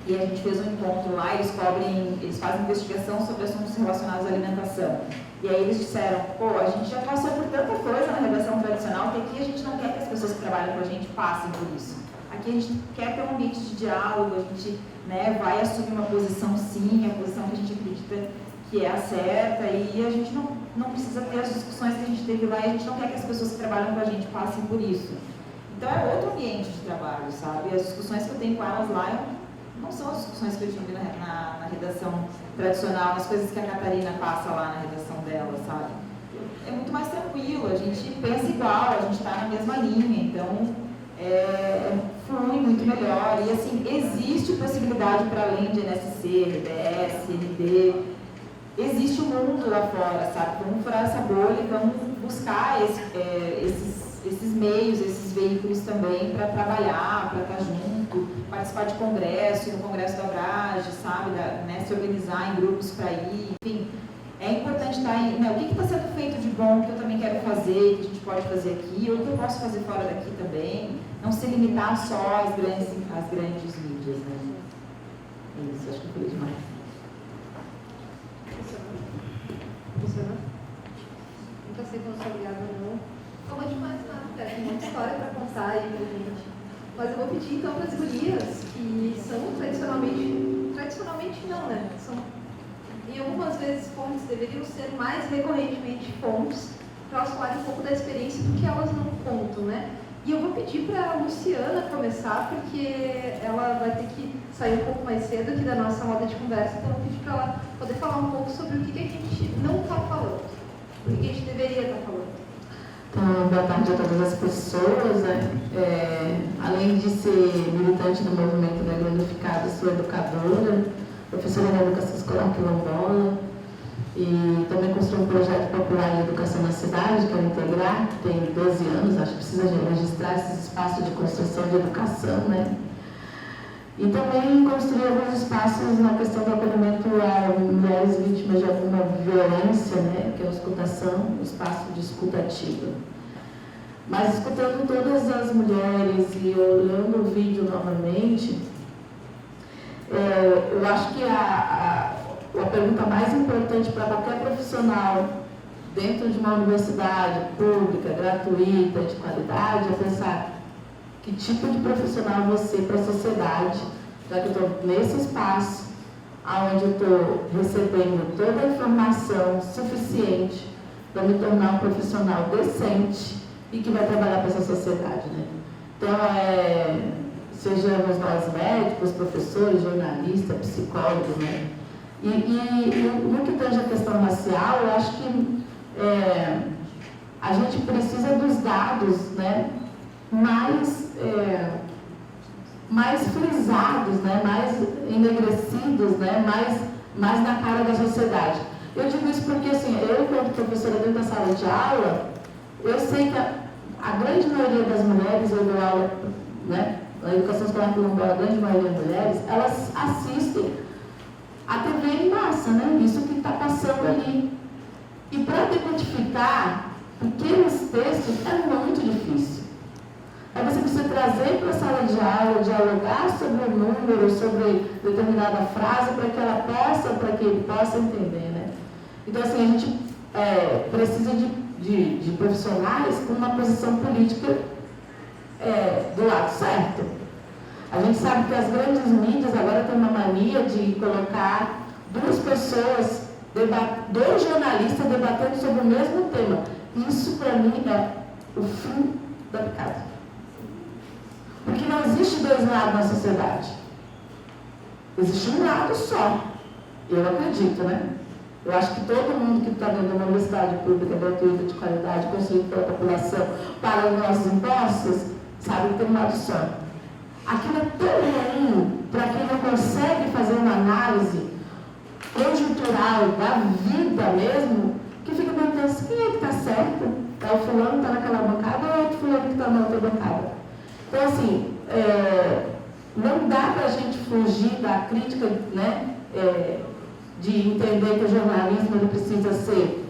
e a gente fez um encontro lá, eles fazem investigação sobre assuntos relacionados à alimentação. E aí eles disseram, pô, a gente já passou por tanta coisa na redação tradicional que aqui a gente não quer que as pessoas que trabalham com a gente passem por isso. Aqui a gente quer ter um ambiente de diálogo, a gente, né, vai assumir uma posição sim, a posição que a gente acredita que é a certa, e a gente não precisa ter as discussões que a gente teve lá, e a gente não quer que as pessoas que trabalham com a gente passem por isso. Então é outro ambiente de trabalho, sabe? As discussões que eu tenho com elas lá não são as discussões que eu tive na redação tradicional, as coisas que a Catarina passa lá na redação dela, sabe? É muito mais tranquilo, a gente pensa igual, a gente está na mesma linha, então flui muito melhor. E assim, existe possibilidade para além de NSC, RBS, ND, existe um mundo lá fora, sabe? Vamos furar essa bolha e vamos buscar esses meios, esses veículos também para trabalhar, para estar junto, participar de congresso, no congresso da Abrage, sabe? Né? Se organizar em grupos para ir, enfim. É importante estar o que está sendo feito de bom, que eu também quero fazer, que a gente pode fazer aqui, ou que eu posso fazer fora daqui também. Não se limitar só às grandes mídias, né? É isso, acho que eu falei demais. Funciona? Nunca sei quando sou obrigada ou não. Como demais nada, tem muita história para contar aí pra gente. Mas eu vou pedir então para as gurias, que são tradicionalmente não, né? São, e algumas vezes fontes deveriam ser mais recorrentemente fontes, para elas falarem um pouco da experiência do que elas não contam, né? E eu vou pedir para a Luciana começar, porque ela vai ter que sair um pouco mais cedo aqui da nossa roda de conversa, então eu vou pedir para ela poder falar um pouco sobre o que a gente não está falando, o que a gente deveria estar falando. Então, boa tarde a todas as pessoas. Além de ser militante do movimento negro unificado, sou educadora, professora de educação escolar quilombola, e também construí um projeto popular de educação na cidade, que é o Integrar, que tem 12 anos, acho que precisa registrar esses espaços de construção de educação, né? E também construí alguns espaços na questão do acolhimento a mulheres vítimas de alguma violência, né? Que é a escutação, o espaço de escuta ativa. Mas escutando todas as mulheres e olhando o vídeo novamente, eu acho que a pergunta mais importante para qualquer profissional dentro de uma universidade pública, gratuita, de qualidade, é pensar que tipo de profissional você para a sociedade, já que eu estou nesse espaço, onde eu estou recebendo toda a informação suficiente para me tornar um profissional decente e que vai trabalhar para essa sociedade, né? Então, sejamos nós médicos, professores, jornalistas, psicólogos, né? E no que tange a questão racial, eu acho que a gente precisa dos dados, né, mais frisados, né, mais enegrecidos, né, mais na cara da sociedade. Eu digo isso porque, assim, eu, enquanto professora dentro da sala de aula, eu sei que a grande maioria das mulheres, eu dou aula, né, na educação escolar quilombola, a grande maioria das mulheres, elas assistem a TV em massa, né? Isso que está passando ali. E para decodificar pequenos textos é muito difícil. Aí você precisa trazer para a sala de aula, dialogar sobre o número, sobre determinada frase, para que ele possa entender, né? Então, assim, a gente precisa de profissionais com uma posição política do lado certo. A gente sabe que as grandes mídias agora têm uma mania de colocar duas pessoas, dois jornalistas debatendo sobre o mesmo tema. Isso, para mim, é o fim da picada. Porque não existe dois lados na sociedade. Existe um lado só. Eu acredito, né? Eu acho que todo mundo que está dentro de uma universidade pública gratuita, de qualidade, construída pela população, para os nossos impostos, sabe que tem um lado só. Aquilo é tão ruim para quem não consegue fazer uma análise conjuntural da vida mesmo, que fica perguntando assim, quem é que está certo? É o fulano que está naquela bancada ou é o outro fulano que está na outra bancada? Então, assim, não dá para a gente fugir da crítica, né, de entender que o jornalismo ele precisa ser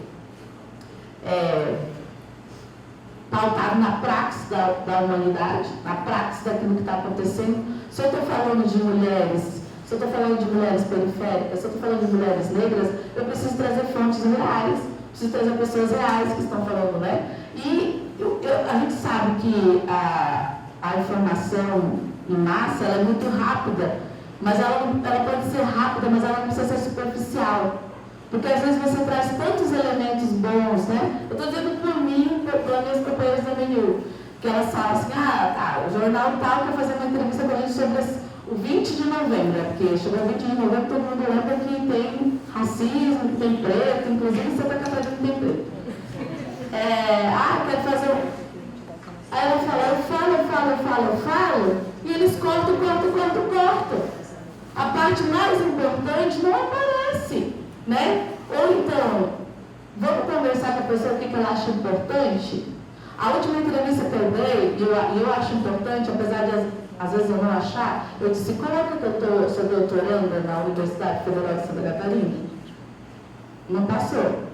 pautado na praxis da humanidade, na praxis daquilo que está acontecendo. Se eu estou falando de mulheres, se eu estou falando de mulheres periféricas, se eu estou falando de mulheres negras, eu preciso trazer fontes reais, preciso trazer pessoas reais que estão falando, né? E a gente sabe que a informação em massa ela é muito rápida, mas ela pode ser rápida, mas ela não precisa ser superficial. Porque às vezes você traz tantos elementos bons, né? Eu estou dizendo por mim, pelas minhas companheiras da MNU, que elas falam assim, o jornal tal quer fazer uma entrevista com a gente sobre o 20 de novembro, porque chegou o 20 de novembro, todo mundo lembra que tem racismo, que tem preto, inclusive em Santa Catarina tem preto. Quer fazer Aí ela fala, eu falo, e eles cortam. A parte mais importante não aparece, né? Ou então, vamos conversar com a pessoa o que ela acha importante? A última entrevista que eu dei, e eu acho importante, apesar de às vezes eu não achar, eu disse, coloca que eu sou doutoranda na Universidade Federal de Santa Catarina. Não passou.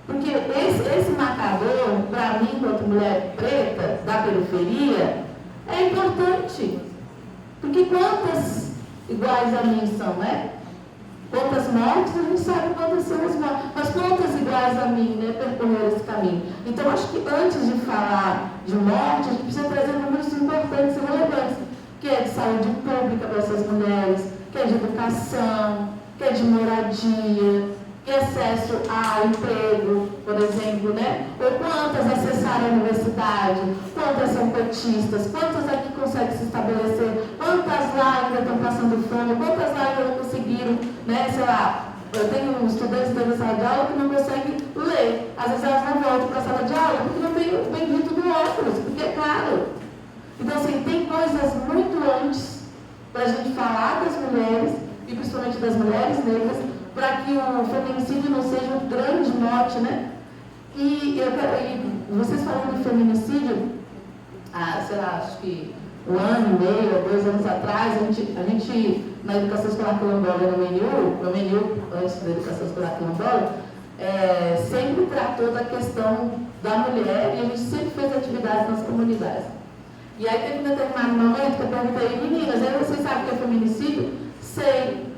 Porque esse marcador, para mim, enquanto mulher preta, da periferia, é importante. Porque quantas iguais a mim são, né? Quantas mortes, a gente sabe quantas são as mortes. Mas quantas iguais a mim, né, percorreram esse caminho? Então, acho que antes de falar de morte, a gente precisa trazer números importantes e relevantes. Que é de saúde pública para essas mulheres, que é de educação, que é de moradia, que é acesso a emprego, por exemplo, né? Ou quantas acessaram a universidade, quantas são cotistas, quantas aqui conseguem se estabelecer, quantas lá ainda estão passando fome, quantas lá ainda não conseguiram, né? Sei lá, eu tenho estudantes da sala de aula que não conseguem ler. Às vezes elas não voltam para a sala de aula porque não tem o bendito do óculos, porque é caro. Então, assim, tem coisas muito antes para a gente falar das mulheres, e principalmente das mulheres negras, para que o feminicídio não seja um grande mote, né? E vocês falando de feminicídio, sei lá, acho que 1 ano e meio, 2 anos atrás, a gente na educação escolar quilombola no MNU, antes da educação escolar quilombola, sempre tratou da questão da mulher e a gente sempre fez atividades nas comunidades. E aí teve um determinado momento que eu perguntei, meninas, aí vocês sabem o que é feminicídio? Sei.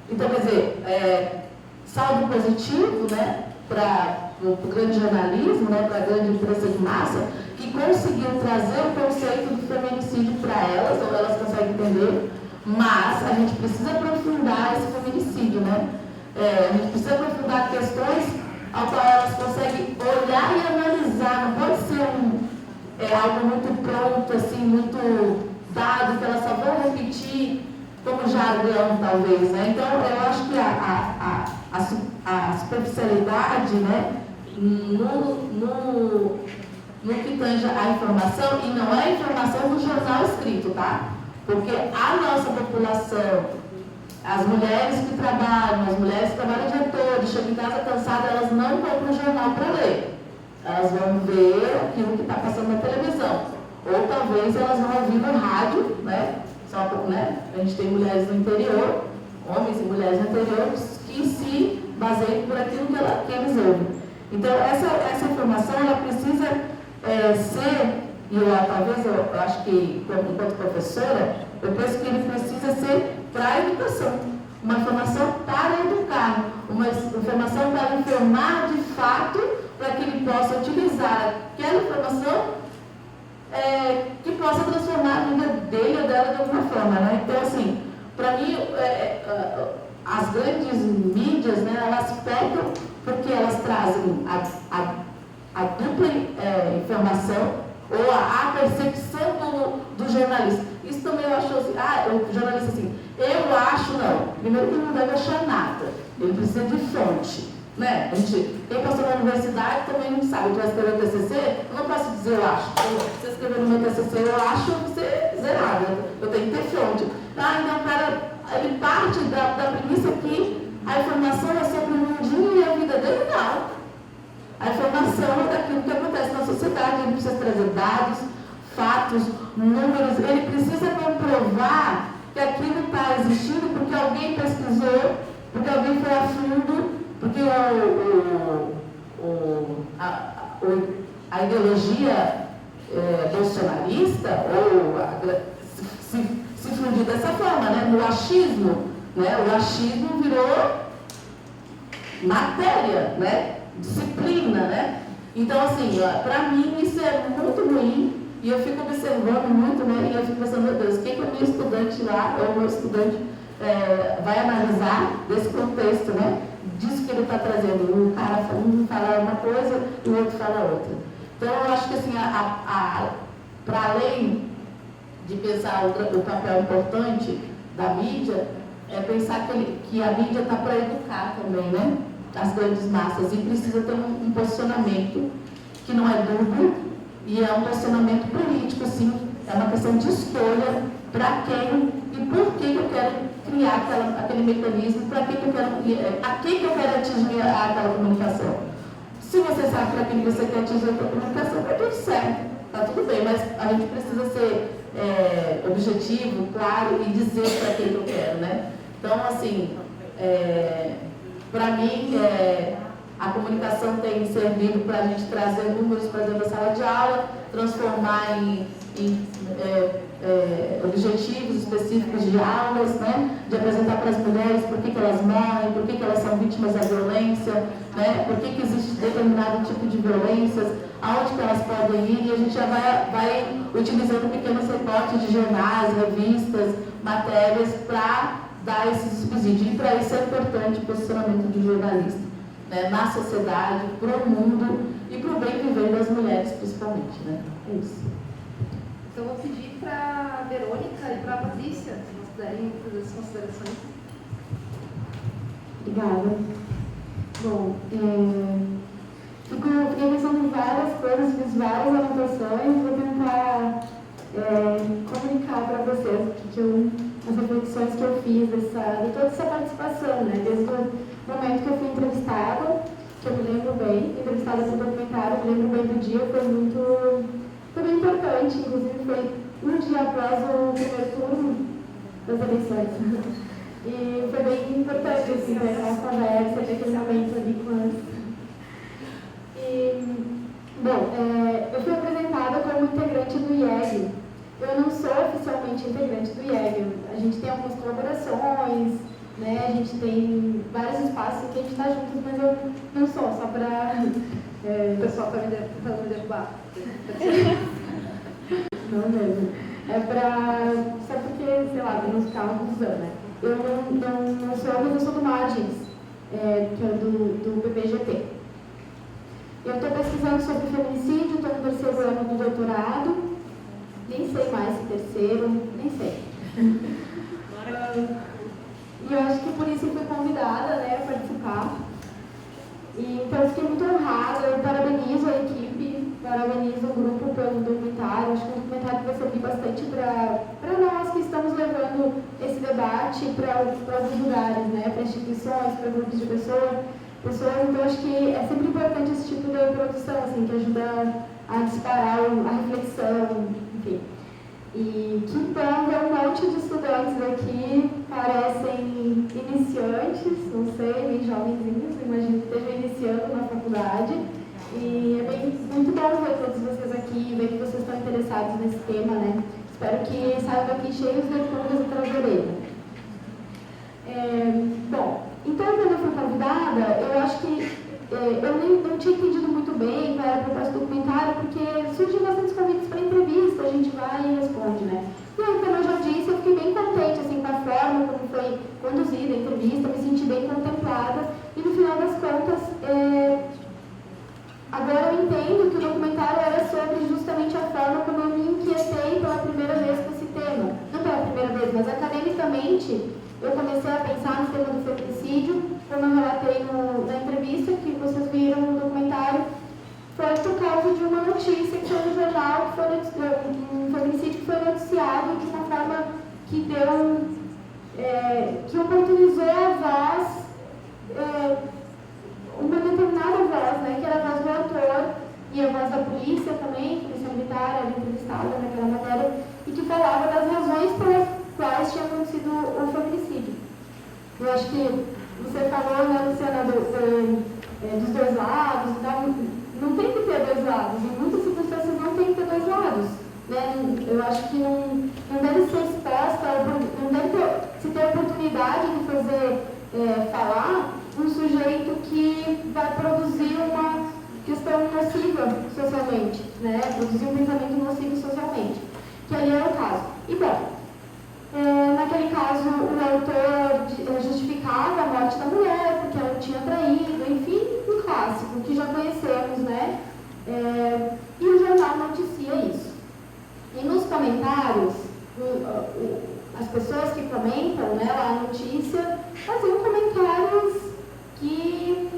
Então, quer dizer, saldo positivo, né, para o grande jornalismo, né, para a grande imprensa de massa, que conseguiu trazer o conceito do feminicídio para elas, ou elas conseguem entender, mas a gente precisa aprofundar esse feminicídio, né? A gente precisa aprofundar questões ao qual elas conseguem olhar e analisar, não pode ser algo muito pronto, assim, muito dado, que elas só vão repetir como jargão, talvez, né? Então, eu acho que a superficialidade, né, no que tange a informação, e não é informação no jornal escrito, tá? Porque a nossa população, as mulheres que trabalham o dia todo, chegam em casa cansadas, elas não vão para o jornal para ler. Elas vão ver aquilo que está passando na televisão. Ou talvez elas vão ouvir no rádio, né? né? A gente tem mulheres no interior, homens e mulheres no interior, que se baseiam por aquilo que eles ouvem. Então, essa informação, ela precisa ser, e talvez eu acho que, enquanto professora, eu penso que ele precisa ser para a educação, uma informação para educar, uma informação para informar de fato, para que ele possa utilizar aquela informação que possa transformar a vida dele ou dela de alguma forma, né? Então, assim, para mim, as grandes mídias, né, elas pecam porque elas trazem a dupla informação ou a percepção do jornalista. Isso também eu acho assim, o jornalista assim, eu acho não. Primeiro que ele não deve achar nada, ele precisa de fonte. Né? Quem passou na universidade também não sabe. Tu vai escrever o TCC, eu não posso dizer eu acho. Se eu escrever no meu TCC eu acho, você zerado. Eu tenho que ter fonte. Então o cara, ele parte da premissa que a informação é sobre o mundinho e a vida dele, não. A informação é daquilo que acontece na sociedade. Ele precisa trazer dados, fatos, números. Ele precisa comprovar que aquilo está existindo porque alguém pesquisou, porque alguém foi a fundo, porque a ideologia bolsonarista se fundiu dessa forma, né? No achismo, né? O achismo virou matéria, né? Disciplina, né? Então, assim, para mim isso é muito ruim e eu fico observando muito, né? E eu fico pensando, meu Deus, o que o meu estudante lá, ou o meu estudante vai analisar desse contexto, né? Disso que ele está trazendo. Um cara fala uma coisa e o outro fala outra. Então, eu acho que, assim, para além de pensar o papel importante da mídia, é pensar que a mídia está para educar também, né? As grandes massas, e precisa ter um posicionamento que não é dúbio, e é um posicionamento político, sim, é uma questão de escolha para quem e por que eu quero criar aquele mecanismo, para que eu quero, a quem que eu quero atingir aquela comunicação. Se você sabe para quem você quer atingir a comunicação, vai tudo certo, está tudo bem, mas a gente precisa ser objetivo, claro, e dizer para quem eu quero, né? Então, assim, para mim, a comunicação tem servido para a gente trazer números para dentro da sala de aula, transformar em objetivos específicos de aulas, né? De apresentar para as mulheres por que elas morrem, por que elas são vítimas da violência, né? Por que existe determinado tipo de violências, aonde que elas podem ir, e a gente já vai utilizando pequenos recortes de jornais, revistas, matérias para dar esses subsídios. E para isso é importante o posicionamento do jornalista, né, na sociedade, para o mundo e para o bem viver das mulheres, principalmente. Né? É isso. Então, eu vou pedir para a Verônica e para a Patrícia, se vocês puderem fazer as considerações. Obrigada. Bom, fiquei pensando em várias coisas, fiz várias anotações, vou tentar comunicar para vocês as reflexões que eu fiz de toda essa participação, né? Desde o momento que eu fui entrevistada, que eu me lembro bem, entrevistada para o documentário, eu me lembro bem do dia, foi bem importante, inclusive foi um dia após o primeiro turno das eleições. E foi bem importante, assim, ter aquela conversa, ter aquele momento ali com as... eu fui apresentada como integrante do IEG. Eu não sou oficialmente integrante do IEG. A gente tem algumas colaborações, né? A gente tem vários espaços em que a gente está juntos, mas eu não sou, só para... O pessoal está tentando me derrubar. Não mesmo. Só porque, sei lá, tem uns carros confusão, né? Eu não sou, mas eu sou do Margens, que é do PPGT. Eu estou pesquisando sobre feminicídio, estou no terceiro ano do doutorado, nem sei mais se terceiro, nem sei. E eu acho que por isso eu fui convidada, né, a participar. E, então eu fiquei muito honrada, eu parabenizo a equipe, parabenizo o grupo pelo documentário. Acho que o documentário vai servir bastante para nós que estamos levando esse debate para os lugares, né, para instituições, para grupos de pessoas. Então acho que é sempre importante esse tipo de produção, assim, que ajuda a disparar a reflexão, enfim. E que bom ver um monte de estudantes aqui, parecem iniciantes, não sei, bem jovenzinhos, imagino que estejam iniciando na faculdade. E é muito bom ver todos vocês aqui, ver que vocês estão interessados nesse tema, né? Espero que saiam daqui cheios de pulgas atrás da orelha. Bom, então quando eu fui convidada, eu acho que eu não tinha entendido muito bem qual era a proposta do documentário, porque surgem bastantes convites para entrevista, a gente vai e responde, né? E aí, como eu já disse, eu fiquei bem contente assim, com a forma como foi conduzida a entrevista, me senti bem contemplada, e no final das contas, agora eu entendo que o documentário era sobre justamente a forma como eu me inquietei pela primeira vez com esse tema. Não pela primeira vez, mas academicamente, eu comecei a pensar no tema do feminicídio, como eu relatei na entrevista que vocês viram no documentário, foi por causa de uma notícia que foi no jornal, que foi um feminicídio que foi noticiado de uma forma que que oportunizou a voz, uma determinada voz, né, que era a voz do autor e a voz da polícia também, polícia militar, era entrevistada naquela matéria, e que falava das razões pelas quais tinha acontecido o feminicídio. Eu acho que você falou, né, Luciana, dos dois lados, não tem que ter dois lados, em muitas circunstâncias não tem que ter dois lados. Né? Eu acho que não deve ser exposta, não deve se ter oportunidade de fazer falar um sujeito que vai produzir uma questão nociva socialmente, né? Produzir um pensamento nocivo socialmente, que ali é o caso. E bom, naquele caso o autor justificava a morte da mulher porque ela tinha traído, enfim, um clássico que já conhecemos, né? E o jornal noticia isso. E nos comentários, as pessoas que comentam, né, lá a notícia faziam comentários que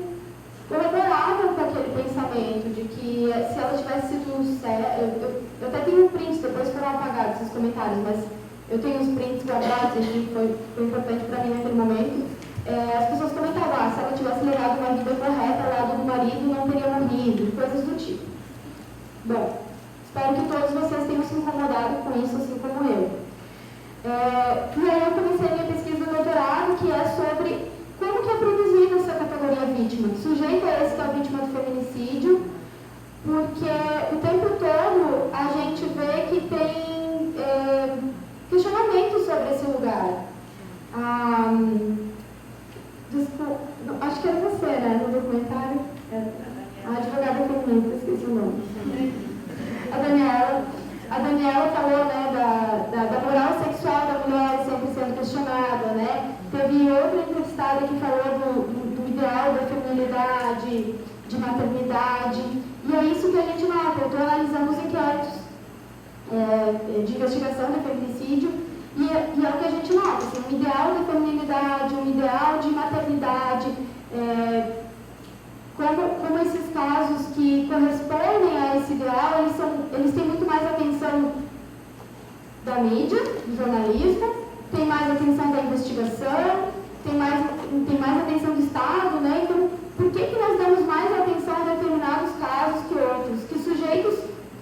colaboravam com aquele pensamento de que se ela tivesse sido certa, eu até tenho prints, depois foram apagados esses comentários, mas eu tenho os prints guardados e foi importante para mim naquele momento. As pessoas comentavam, se ela tivesse levado uma vida correta ao lado do marido, não teria morrido, coisas do tipo. Bom, espero que todos vocês tenham se incomodado com isso, assim como eu. E aí eu comecei a minha pesquisa de doutorado, que é sobre como que é produzida essa categoria vítima. Que sujeito é esse que é a vítima do feminicídio? Porque o tempo todo a gente vê que tem questionamentos sobre esse lugar. Acho que era você, né, no documentário? A advogada feminista, esqueci o nome. A Daniela falou, né, da moral sexual da mulher sempre sendo questionada, né? Teve outra entrevistada que falou do ideal da feminilidade, de maternidade, e é isso que a gente nota. Eu estou analisando os inquéritos de investigação de feminicídio, e é o que a gente nota, assim, um ideal da feminilidade, um ideal de maternidade, como esses casos que correspondem a esse ideal, eles têm muito mais atenção da mídia, do jornalismo, tem mais atenção da investigação, tem mais atenção do Estado, né? Então, por que nós damos mais atenção a determinados casos que outros? Que sujeitos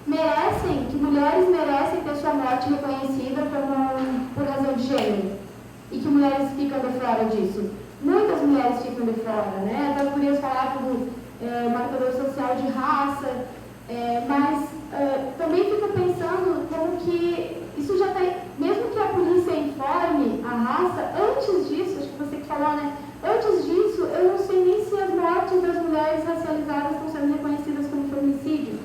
merecem, que mulheres merecem ter sua morte reconhecida por razão de gênero, e que mulheres ficam de fora disso. Muitas mulheres ficam de fora, né? Até por isso falar do marcador social de raça, mas também fico pensando como que isso já está, mesmo que a polícia informe a raça, antes disso, acho que você que falou, né? Antes disso, eu não sei nem se as mortes das mulheres racializadas estão sendo reconhecidas como feminicídio,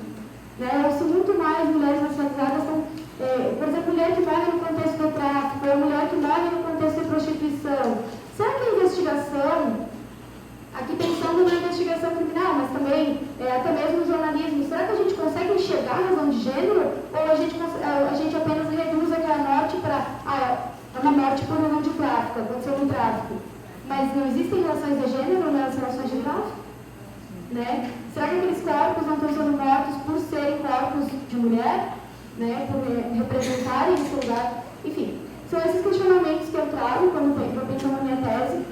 né? Ou se muito mais mulheres racializadas estão, por exemplo, mulher que morre no contexto do tráfico, ou mulher que morre no contexto de prostituição. Será que a investigação, aqui pensando na investigação criminal, mas também até mesmo no jornalismo, será que a gente consegue enxergar a razão de gênero? Ou a gente apenas reduz aquela morte para é uma morte por razão de tráfico, aconteceu um tráfico. Mas não existem relações de gênero nas relações de tráfico? Né? Será que aqueles corpos não estão sendo mortos por serem corpos de mulher? Né? Por representarem esse lugar? Enfim. São esses questionamentos que eu trago quando eu penso na minha tese.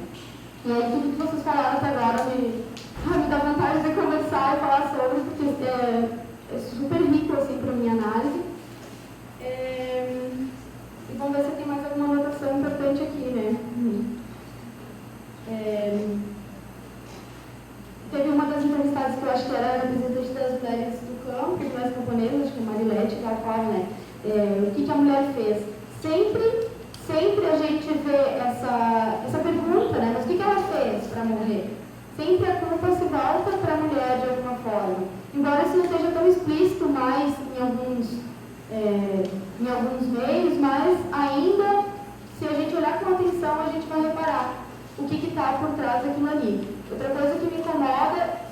E aí tudo que vocês falaram até agora me dá vontade de conversar e falar sobre, porque é super rico assim, para a minha análise. o que a mulher fez. Sempre a gente vê essa pergunta, né? Mas o que ela fez para morrer? Sempre a culpa se volta para a mulher de alguma forma. Embora isso não seja tão explícito mais em alguns meios, mas ainda, se a gente olhar com atenção, a gente vai reparar o que está por trás daquilo ali. Outra coisa que me incomoda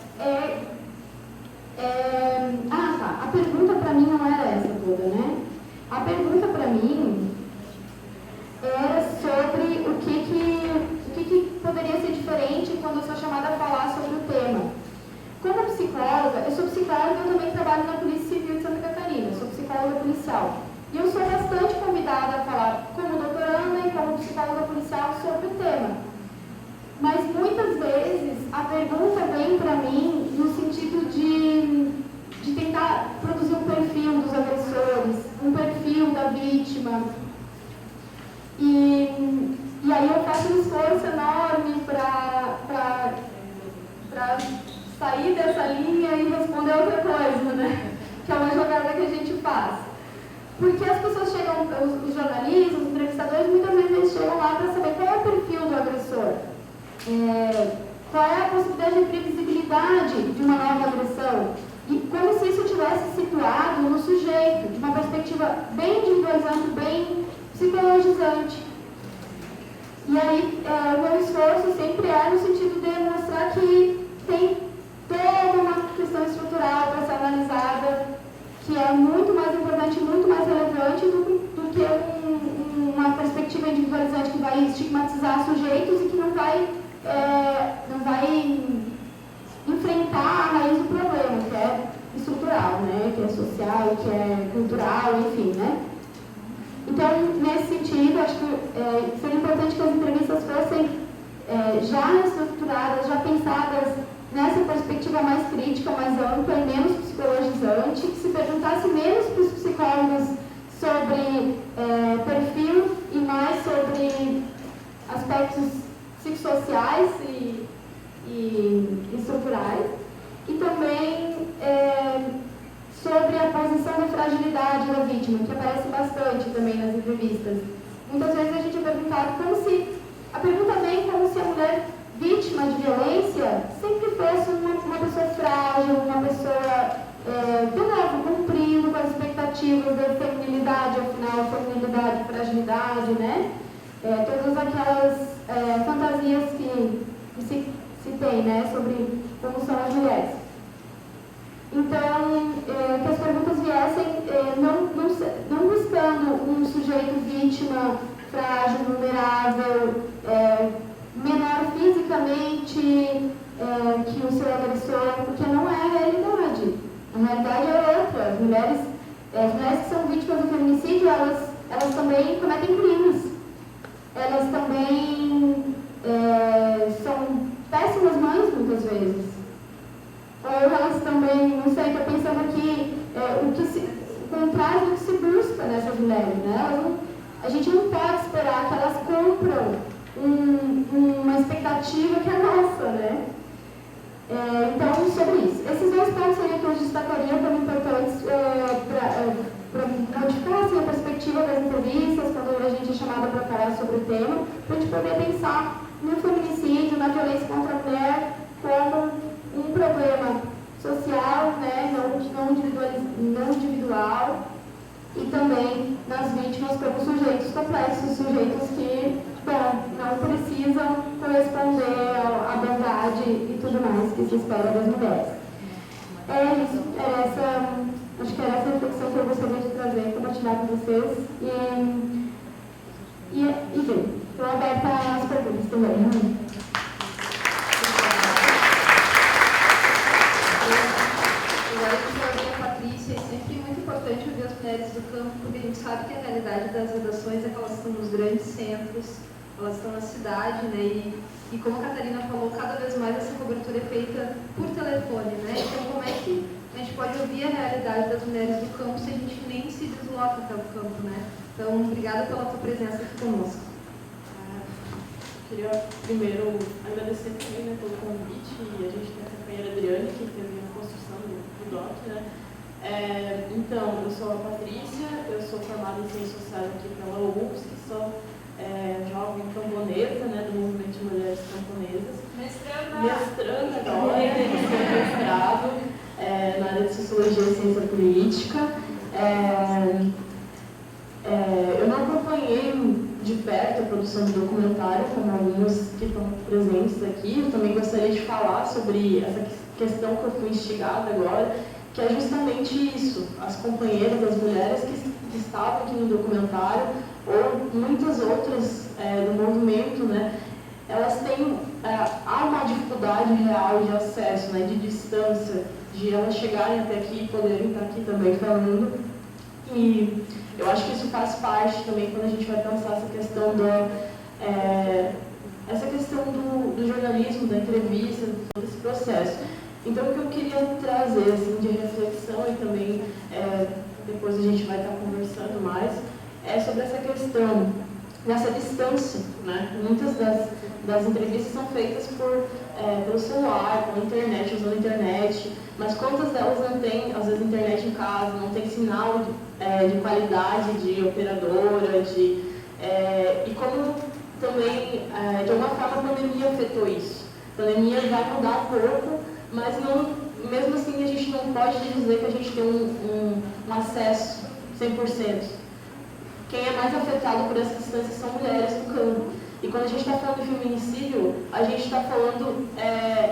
a pergunta para mim não era essa toda, né? A pergunta para mim era sobre o que poderia ser diferente quando eu sou chamada a falar sobre o tema. Como psicóloga, eu sou psicóloga e eu também trabalho na Polícia Civil de Santa Catarina, eu sou psicóloga policial. E eu sou bastante convidada a falar como doutoranda e como psicóloga policial sobre o tema. Mas muitas vezes a pergunta vem para mim no sentido de tentar produzir um perfil dos agressores, um perfil da vítima. E aí eu faço um esforço enorme para sair dessa linha e responder outra coisa, né? Que é uma jogada que a gente faz. Porque as pessoas chegam, os jornalistas, os entrevistadores, muitas vezes eles chegam lá para saber qual é o perfil do agressor. Qual é a possibilidade de previsibilidade de uma nova agressão? E como se isso tivesse situado no sujeito, de uma perspectiva bem individualizante, bem psicologizante. E aí, o meu esforço sempre é no sentido de mostrar que tem toda uma questão estrutural para ser analisada, que é muito mais importante, muito mais relevante do que uma perspectiva individualizante que vai estigmatizar sujeitos e que não vai enfrentar a raiz do problema, que é estrutural, né? Que é social, que é cultural, enfim, né? Então, nesse sentido, acho que seria importante que as entrevistas fossem já estruturadas, já pensadas nessa perspectiva mais crítica, mais ampla e menos psicologizante, que se perguntasse menos para os psicólogos sobre perfil e mais sobre aspectos psicossociais e estruturais, e também sobre a posição da fragilidade da vítima, que aparece bastante também nas entrevistas. Muitas vezes a gente é perguntado a pergunta vem como se a mulher vítima de violência sempre fosse uma pessoa frágil, uma pessoa, de novo, cumprindo com as expectativas da feminilidade, afinal, feminilidade e fragilidade, né? Todas aquelas fantasias que se tem, né, sobre como são as mulheres. Então, que as perguntas viessem não buscando um sujeito vítima, frágil, vulnerável, menor fisicamente que o seu agressor, porque não é a realidade. A realidade é outra. As mulheres que são vítimas do feminicídio, elas também cometem crimes. Elas também são péssimas mães, muitas vezes. Ou elas também, não sei, estou pensando aqui, o contrário do que se busca nessas mulheres, né? A gente não pode esperar que elas cumpram uma expectativa que é nossa, né? Então, sobre isso. Esses dois pontos aí que eu destacaria como importantes para modificar assim, a perspectiva das entrevistas, quando a gente é chamada para falar sobre o tema, para a gente poder pensar no feminicídio, na violência contra a mulher, como um problema social, né, não individual, e também nas vítimas como sujeitos complexos, sujeitos que, não precisam corresponder à bondade e tudo mais que se espera das mulheres. Acho que era essa reflexão que eu gostaria de trazer, compartilhar com vocês. Estou aberta às perguntas também. Importante ouvir as mulheres do campo, porque a gente sabe que a realidade das redações é que elas estão nos grandes centros, elas estão na cidade, né? E como a Catarina falou, cada vez mais essa cobertura é feita por telefone, né? Então, como é que a gente pode ouvir a realidade das mulheres do campo se a gente nem se desloca até o campo, né? Então, obrigada pela tua presença aqui conosco. Queria primeiro agradecer também, né, pelo convite, e a gente tem a companheira Adriane, que teve a construção do DOC, né? Então, eu sou a Patrícia, eu sou formada em Ciências Sociais aqui pela UFSC, sou jovem camponesa, né, do Movimento de Mulheres Camponesas. Mestranda agora, mestrado na área de Sociologia e Ciência Política. Eu não acompanhei de perto a produção do documentário, como alguns que estão presentes aqui. Eu também gostaria de falar sobre essa questão que eu fui instigada agora, que é justamente isso. As companheiras, as mulheres que estavam aqui no documentário, ou muitas outras do movimento, né, elas têm, há uma dificuldade real de acesso, né, de distância, de elas chegarem até aqui e poderem estar aqui também falando. E eu acho que isso faz parte também quando a gente vai pensar essa questão do jornalismo, da entrevista, de todo esse processo. Então, o que eu queria trazer assim, de reflexão e também depois a gente vai estar conversando mais, é sobre essa questão dessa distância, né? Muitas das entrevistas são feitas pelo celular, pela internet, usando a internet, mas quantas delas não tem, às vezes, internet em casa, não tem sinal de qualidade de operadora, e como também, de alguma forma, a pandemia afetou isso. A pandemia vai mudar pouco, mas não, mesmo assim a gente não pode dizer que a gente tem um acesso 100%. Quem é mais afetado por essa distância são mulheres no campo. E quando a gente está falando de feminicídio, a gente está falando,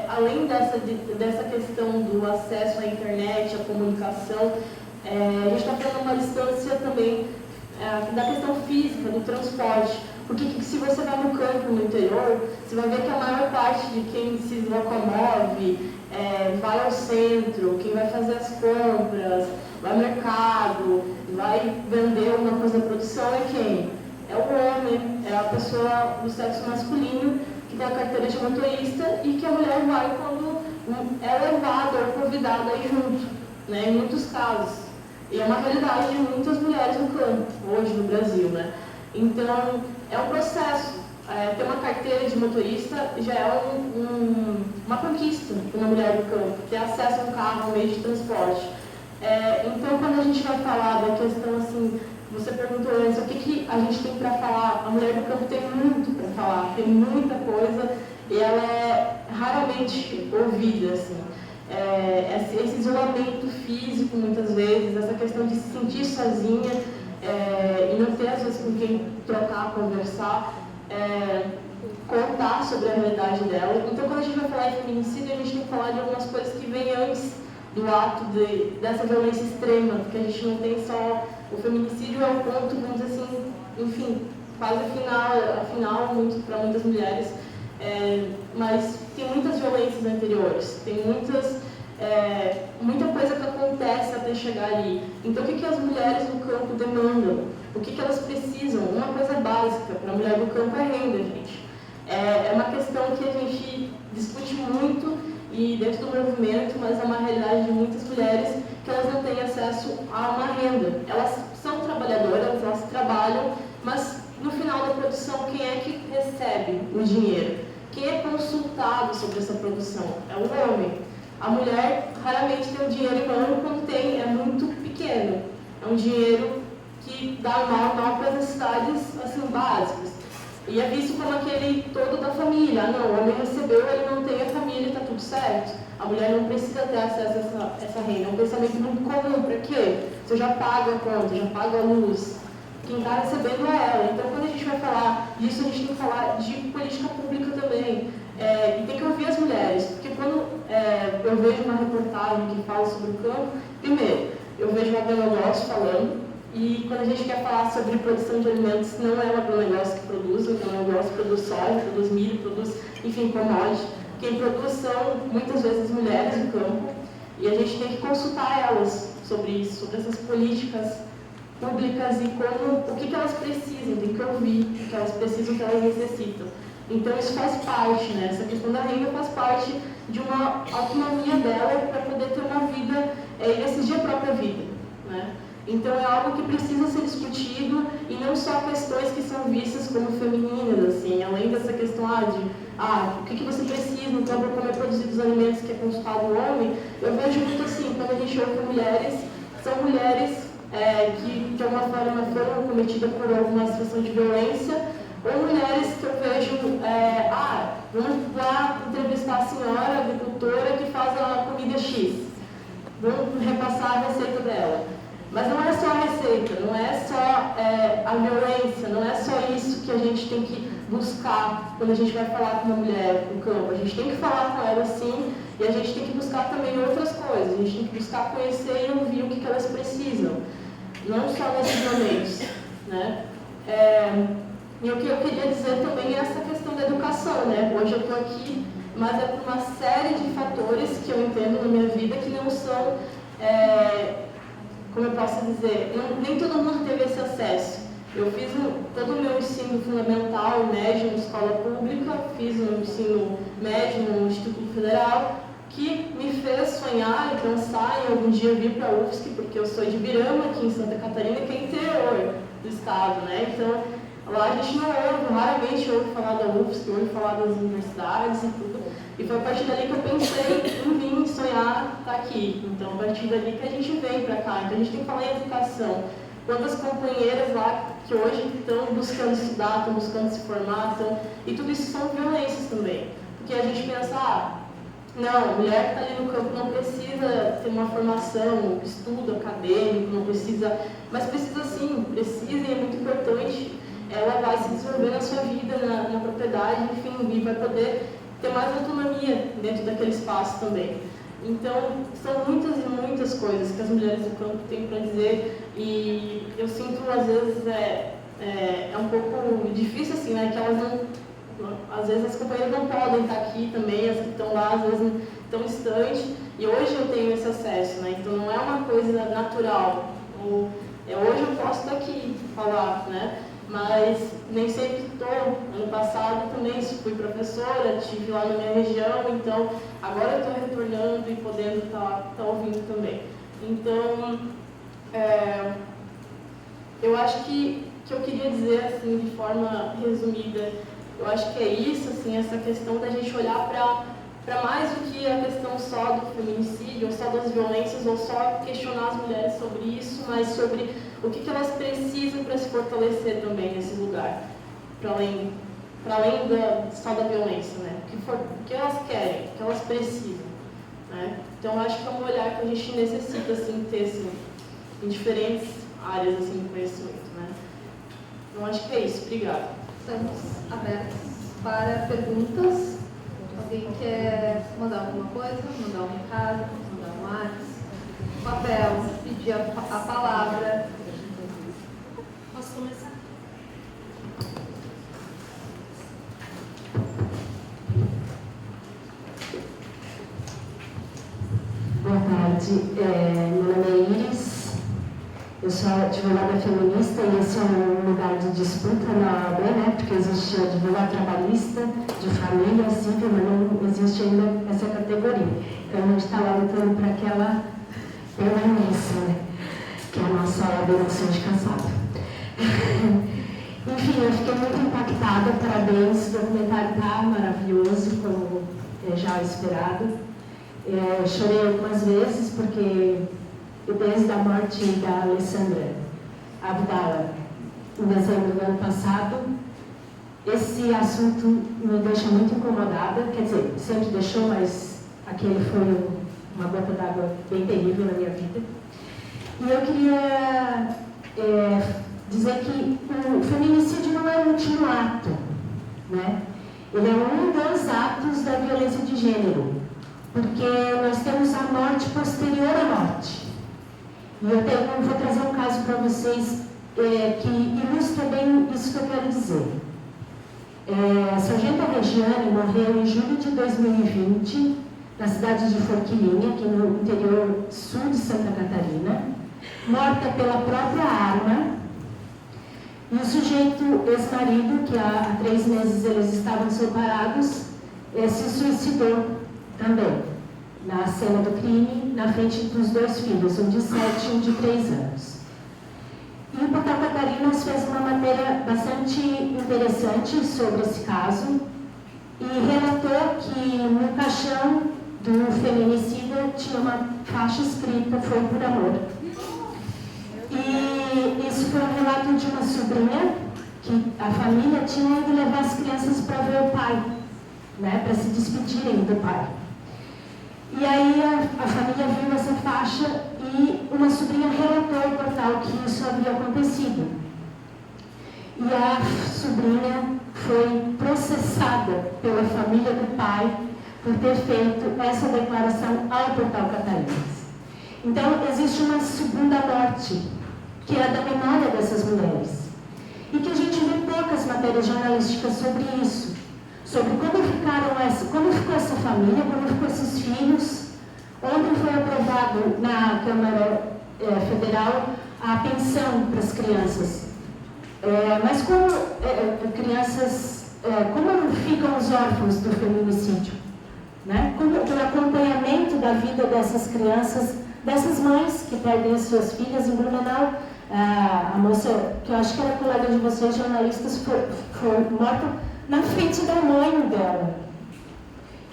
além dessa questão do acesso à internet, à comunicação, a gente está falando uma distância também da questão física, do transporte. Porque se você vai no campo, no interior, você vai ver que a maior parte de quem se locomove, vai ao centro, quem vai fazer as compras, vai ao mercado, vai vender uma coisa da produção é quem? É o homem, é a pessoa do sexo masculino que tem a carteira de motorista e que a mulher vai quando é levada ou convidada a ir junto, né, em muitos casos. E é uma realidade de muitas mulheres no campo, hoje no Brasil, né? Então, é um processo. Ter uma carteira de motorista já é uma conquista para uma mulher do campo, ter acesso a um carro, a um meio de transporte. Então, quando a gente vai falar da questão, assim, você perguntou antes, o que a gente tem para falar? A mulher do campo tem muito para falar, tem muita coisa, e ela é raramente ouvida, assim. Esse isolamento físico, muitas vezes, essa questão de se sentir sozinha, e não ter, às vezes, com quem trocar, conversar, contar sobre a realidade dela. Então, quando a gente vai falar de feminicídio, a gente tem que falar de algumas coisas que vêm antes do ato dessa violência extrema, porque a gente não tem só... O feminicídio é o ponto, vamos dizer assim, enfim, quase afinal para muitas mulheres, mas tem muitas violências anteriores, tem muita coisa que acontece até chegar ali. Então, o que as mulheres do campo demandam? O que elas precisam? Uma coisa básica para a mulher do campo é renda, gente. É uma questão que a gente discute muito e dentro do movimento, mas é uma realidade de muitas mulheres que elas não têm acesso a uma renda. Elas são trabalhadoras, elas trabalham, mas no final da produção, quem é que recebe o dinheiro? Quem é consultado sobre essa produção? É o homem. A mulher raramente tem o dinheiro em mão, quando tem, é muito pequeno. É um dinheiro que dá mal para as necessidades assim, básicas. E é visto como aquele todo da família. Não, o homem recebeu, ele não tem a família, está tudo certo. A mulher não precisa ter acesso a essa renda. É um pensamento muito comum. Para quê? Você já paga a conta, já paga a luz. Quem está recebendo é ela. Então, quando a gente vai falar disso, a gente tem que falar de política pública também. E tem que ouvir as mulheres. Porque quando eu vejo uma reportagem que fala sobre o campo, primeiro, eu vejo uma agronegócio falando. E quando a gente quer falar sobre produção de alimentos, não é o agronegócio que produz, o agronegócio produz soja, produz milho, produz, enfim, commodity. Quem produz são, muitas vezes, mulheres do campo, e a gente tem que consultar elas sobre isso, sobre essas políticas públicas e o que elas precisam, tem que ouvir o que elas precisam, o que elas necessitam. Então, isso faz parte, né? Essa questão da renda faz parte de uma autonomia dela para poder ter uma vida e decidir a própria vida, né? Então, é algo que precisa ser discutido e não só questões que são vistas como femininas, assim, além dessa questão o que você precisa, então, para como é produzido os alimentos que é consultado o homem, eu vejo muito assim, quando a gente ouve mulheres são mulheres que de alguma forma foram cometidas por alguma situação de violência, ou mulheres que eu vejo, vamos lá entrevistar a senhora agricultora que faz a comida X, vamos repassar a receita dela. Mas não é só a receita, não é só a violência, não é só isso que a gente tem que buscar quando a gente vai falar com uma mulher no campo. A gente tem que falar com ela sim, e a gente tem que buscar também outras coisas. A gente tem que buscar conhecer e ouvir o que elas precisam, não só nesses momentos, né? E o que eu queria dizer também é essa questão da educação, né? Hoje eu estou aqui, mas é por uma série de fatores que eu entendo na minha vida que não são... como eu posso dizer, nem todo mundo teve esse acesso. Eu fiz todo o meu ensino fundamental e médio em escola pública, fiz o ensino médio no Instituto Federal, que me fez sonhar e pensar em algum dia vir para a UFSC, porque eu sou de Birama, aqui em Santa Catarina, que é interior do estado, né? Então, lá a gente não ouve, raramente ouve falar da UFSC, ouve falar das universidades e tudo. E foi a partir dali que eu pensei em vir sonhar estar aqui. Então, a partir dali que a gente vem para cá. Então, a gente tem que falar em educação. Quantas companheiras lá que hoje estão buscando estudar, estão buscando se formar, e tudo isso são violências também. Porque a gente pensa, não, a mulher que está ali no campo não precisa ter uma formação, estudo acadêmico, não precisa, mas precisa sim, precisa e é muito importante. Ela vai se desenvolver na sua vida, na propriedade, enfim, e vai poder ter mais autonomia dentro daquele espaço também. Então, são muitas e muitas coisas que as mulheres do campo têm para dizer, e eu sinto, às vezes, é um pouco difícil, assim, né, que elas não... Às vezes as companheiras não podem estar aqui também, as que estão lá, às vezes estão distantes, e hoje eu tenho esse acesso, né, então não é uma coisa natural. Hoje eu posso estar aqui, falar, né, mas nem sempre estou. Ano passado também fui professora, estive lá na minha região, então agora eu estou retornando e podendo estar ouvindo também. Então, eu acho que eu queria dizer, assim, de forma resumida, eu acho que é isso, assim, essa questão da gente olhar para mais do que a questão só do feminicídio, ou só das violências, ou só questionar as mulheres sobre isso, mas sobre o que elas precisam para se fortalecer também nesse lugar, para além só da violência, né? O que elas querem, o que elas precisam, né? Então, eu acho que é um olhar que a gente necessita, assim, ter, assim, em diferentes áreas, assim, de conhecimento, né? Então, acho que é isso. Obrigada. Estamos abertos para perguntas. Alguém quer mandar alguma coisa, mandar um recado, mandar um WhatsApp, papel, pedir a palavra? Posso começar? Boa tarde, meu nome é Iris, eu sou advogada feminista e esse é um lugar de disputa na OAB, né? Porque existe advogado trabalhista, de família, civil, mas não existe ainda essa categoria. Então a gente está lá lutando para aquela permanência, né? Que é a nossa OAB no de caçado. Enfim, eu fiquei muito impactada, parabéns, o documentário está maravilhoso, como já esperado. Chorei algumas vezes porque desde a morte da Alessandra Abdala, em dezembro do ano passado, esse assunto me deixa muito incomodada, quer dizer, sempre deixou, mas aquele foi uma gota d'água bem terrível na minha vida. E eu queria dizer que o feminicídio não é o último ato, né? Ele é um dos atos da violência de gênero, porque nós temos a morte posterior à morte. E eu vou trazer um caso para vocês que ilustra bem isso que eu quero dizer. A sargento Regiane morreu em julho de 2020, na cidade de Forquilinha, aqui no interior sul de Santa Catarina, morta pela própria arma. E o sujeito, ex-marido, que há 3 meses eles estavam separados, se suicidou também, na cena do crime, na frente dos 2 filhos, um de 7 e um de 3 anos. E o Portal Catarinas fez uma matéria bastante interessante sobre esse caso e relatou que no caixão do feminicida tinha uma faixa escrita "Foi por amor". E isso foi um relato de uma sobrinha que a família tinha ido levar as crianças para ver o pai, né, para se despedirem do pai. E aí a família viu essa faixa e uma sobrinha relatou ao portal que isso havia acontecido. E a sobrinha foi processada pela família do pai por ter feito essa declaração ao portal Catarinense. Então, existe uma segunda morte, que é a da memória dessas mulheres. E que a gente vê poucas matérias jornalísticas sobre isso. Sobre como ficou essa família, como ficou esses filhos. Ontem foi aprovado na Câmara Federal a pensão para as crianças. Mas como como ficam os órfãos do feminicídio? Né? Como o acompanhamento da vida dessas crianças, dessas mães que perdem as suas filhas em Blumenau. A moça, que eu acho que era colega de vocês, jornalistas, foi morta na frente da mãe dela.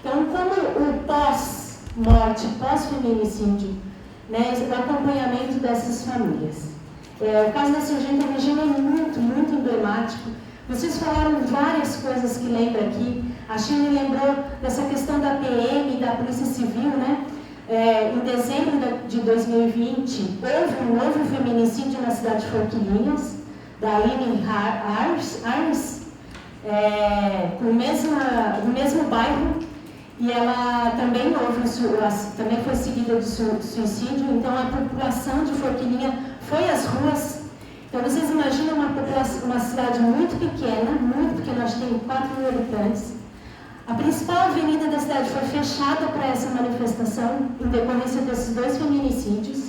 Então, como o pós-morte, pós-feminicídio, né, o acompanhamento dessas famílias. O caso da Sargenta Regina é muito, muito emblemático. Vocês falaram várias coisas que lembram aqui. A Chine lembrou dessa questão da PM, da Polícia Civil, né? Em dezembro de 2020, houve um novo feminicídio na cidade de Forquilinhas, da Aline Arns, no mesmo bairro, e ela também também foi seguida de suicídio. Então a população de Forquilinha foi às ruas. Então vocês imaginam uma cidade muito pequena, acho que tem 4.000 habitantes. A principal avenida da cidade foi fechada para essa manifestação em decorrência desses 2 feminicídios.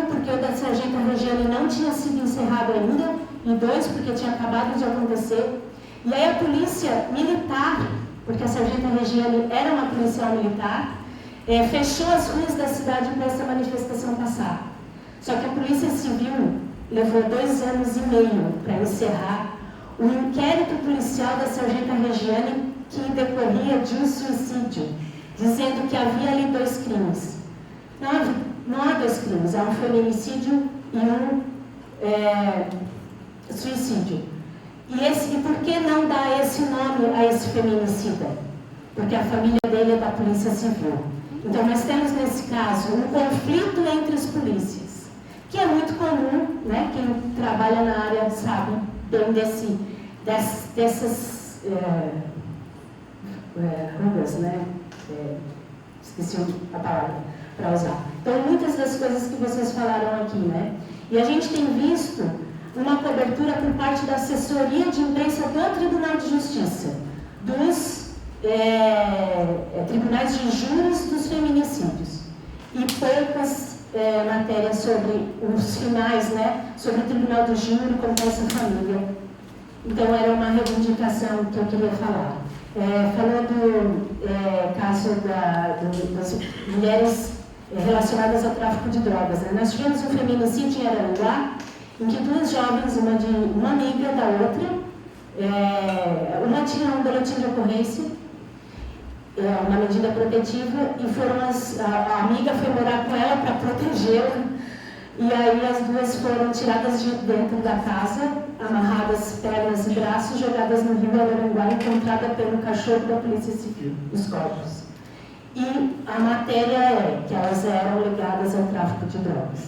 Porque o da Sargenta Regiane não tinha sido encerrado ainda, e 2, porque tinha acabado de acontecer. E aí a polícia militar, porque a Sargenta Regiane era uma policial militar, fechou as ruas da cidade para essa manifestação passar. Só que a Polícia Civil levou 2 anos e meio para encerrar o inquérito policial da Sargenta Regiane, que decorria de um suicídio, dizendo que havia ali 2 crimes. Não há 2 crimes, há um feminicídio e um suicídio. E por que não dar esse nome a esse feminicida? Porque a família dele é da Polícia Civil. Então nós temos nesse caso um conflito entre as polícias, que é muito comum, né? Quem trabalha na área sabe bem dessas rugas, né? Esqueci a palavra para usar. Então, muitas das coisas que vocês falaram aqui, né? E a gente tem visto uma cobertura por parte da assessoria de imprensa do Tribunal de Justiça, dos tribunais de júris dos feminicídios, e poucas matérias sobre os finais, né? Sobre o Tribunal do Júri, como essa família. Então, era uma reivindicação que eu queria falar. Falou do caso das mulheres relacionadas ao tráfico de drogas. Né? Nós tivemos um feminicídio em Araranguá, em que 2 jovens, uma amiga da outra, uma tinha um boletim de ocorrência, uma medida protetiva, e a amiga foi morar com ela para protegê-la. E aí as 2 foram tiradas de dentro da casa, amarradas pernas e braços, jogadas no rio Araranguá, encontrada pelo cachorro da Polícia Civil, os corpos. E a matéria é que elas eram ligadas ao tráfico de drogas.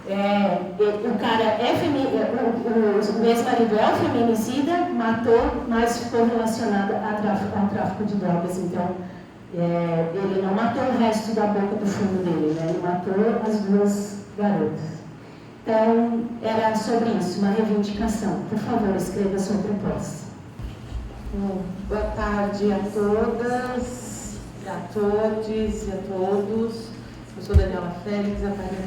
O cara o ex-marido é o feminicida, matou, mas ficou relacionado ao tráfico de drogas. Então, ele não matou o resto da boca do fundo dele, né? Ele matou as 2 garotas. Então, era sobre isso, uma reivindicação. Por favor, escreva a sua proposta. Boa tarde a todas, a todos e a todos. Eu sou Daniela Félix,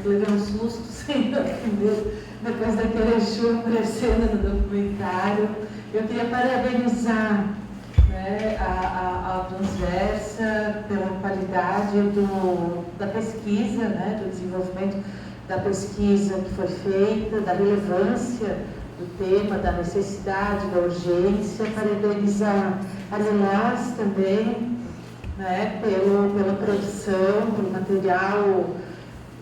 levei um susto sem entender, depois daquele show aparecendo no documentário. Eu queria parabenizar, né, a Transversa pela qualidade da pesquisa, né, do desenvolvimento da pesquisa que foi feita, da relevância do tema, da necessidade, da urgência. Parabenizar a Lilás também, né, pela produção, pelo material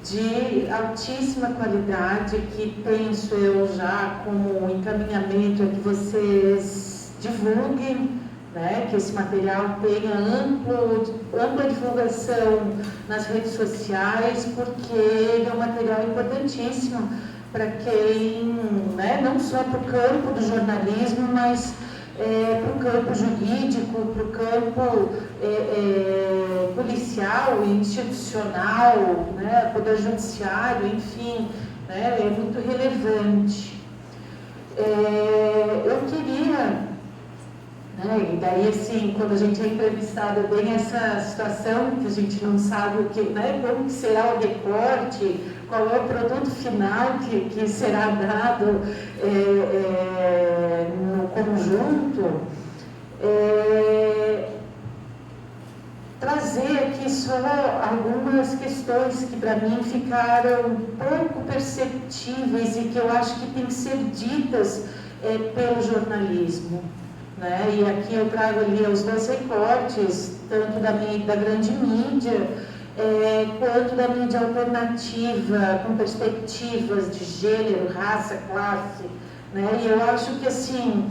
de altíssima qualidade, que penso eu já como encaminhamento é que vocês divulguem, né, que esse material tenha ampla divulgação nas redes sociais, porque ele é um material importantíssimo para quem, né, não só para o campo do jornalismo, mas para o campo jurídico, para o campo policial e institucional, né, poder judiciário, enfim, né, é muito relevante. Eu queria, né, e daí assim, quando a gente é entrevistada, bem essa situação que a gente não sabe o que, né, como que será o recorte, qual é o produto final que será dado no conjunto, trazer aqui só algumas questões que para mim ficaram pouco perceptíveis e que eu acho que têm que ser ditas pelo jornalismo. Né? E aqui eu trago ali os dois recortes, tanto da grande mídia, quanto da mídia alternativa, com perspectivas de gênero, raça, classe. Né? E eu acho que assim,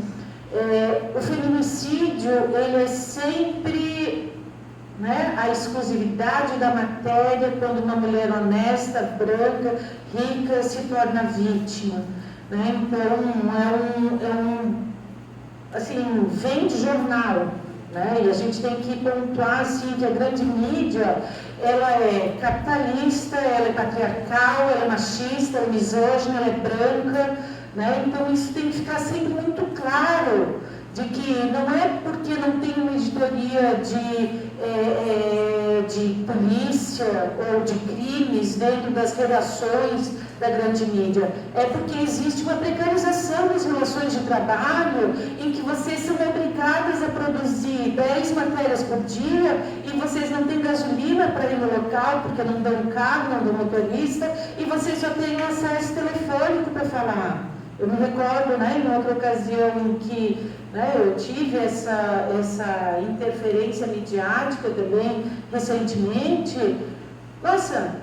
o feminicídio, ele é sempre, né, a exclusividade da matéria quando uma mulher honesta, branca, rica, se torna vítima. Né? Então, assim, vem de jornal, né? E a gente tem que pontuar assim, que a grande mídia, ela é capitalista, ela é patriarcal, ela é machista, ela é misógina, ela é branca, né? Então isso tem que ficar sempre muito claro, de que não é porque não tem uma editoria de polícia ou de crimes dentro das redações da grande mídia, é porque existe uma precarização das relações de trabalho em que vocês são obrigadas a produzir 10 matérias por dia e vocês não têm gasolina para ir no local porque não dão carro, não dão motorista e vocês só têm acesso telefônico para falar. Eu me recordo, né, em outra ocasião em que, né, eu tive essa interferência midiática também recentemente. Nossa,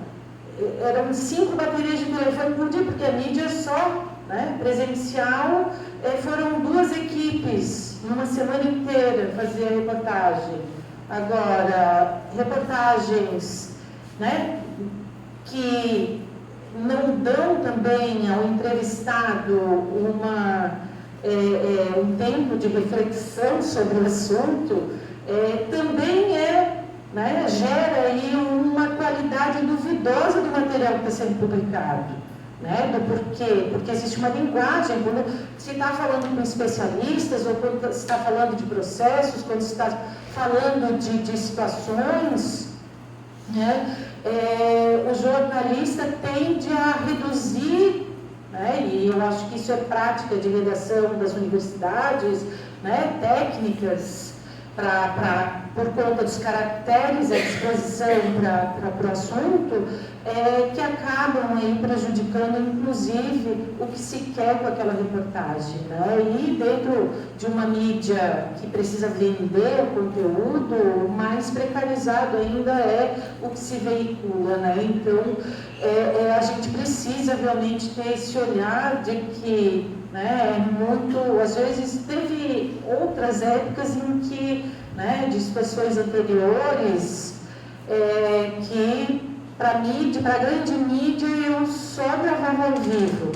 eram 5 baterias de telefone por dia, porque a mídia só, né, presencial, foram 2 equipes numa semana inteira fazer a reportagem. Agora, reportagens, né, que não dão também ao entrevistado um tempo de reflexão sobre o assunto, também né, gera aí uma qualidade duvidosa do material que está sendo publicado. Né, do porquê? Porque existe uma linguagem, quando se está falando com especialistas, ou quando se está falando de processos, quando se está falando de situações, né, o jornalista tende a reduzir, né, e eu acho que isso é prática de redação das universidades, né, técnicas, por conta dos caracteres à disposição para o assunto, que acabam aí prejudicando, inclusive, o que se quer com aquela reportagem. Né? E dentro de uma mídia que precisa vender o conteúdo, mais precarizado ainda é o que se veicula. Né? Então, a gente precisa realmente ter esse olhar de que, né, às vezes teve outras épocas em que, né, de situações anteriores, que para a grande mídia eu só gravava ao vivo,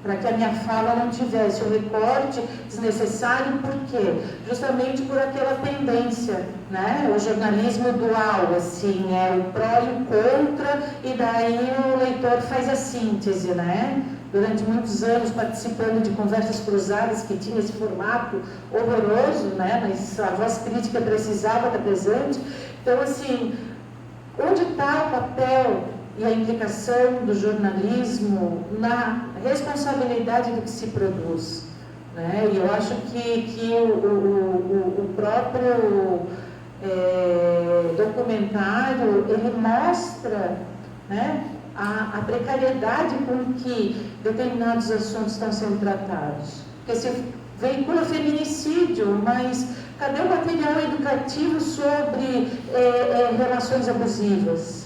para que a minha fala não tivesse o recorte desnecessário. Por quê? Justamente por aquela tendência, né? O jornalismo dual, assim, o pró e o contra, e daí o leitor faz a síntese, né? Durante muitos anos participando de conversas cruzadas que tinha esse formato horroroso, né? Mas a voz crítica precisava estar presente. Então, assim, onde está o papel e a implicação do jornalismo na responsabilidade do que se produz? Né? E eu acho que o próprio documentário, ele mostra, né, a precariedade com que determinados assuntos estão sendo tratados. Porque se veicula feminicídio, mas cadê o material educativo sobre relações abusivas?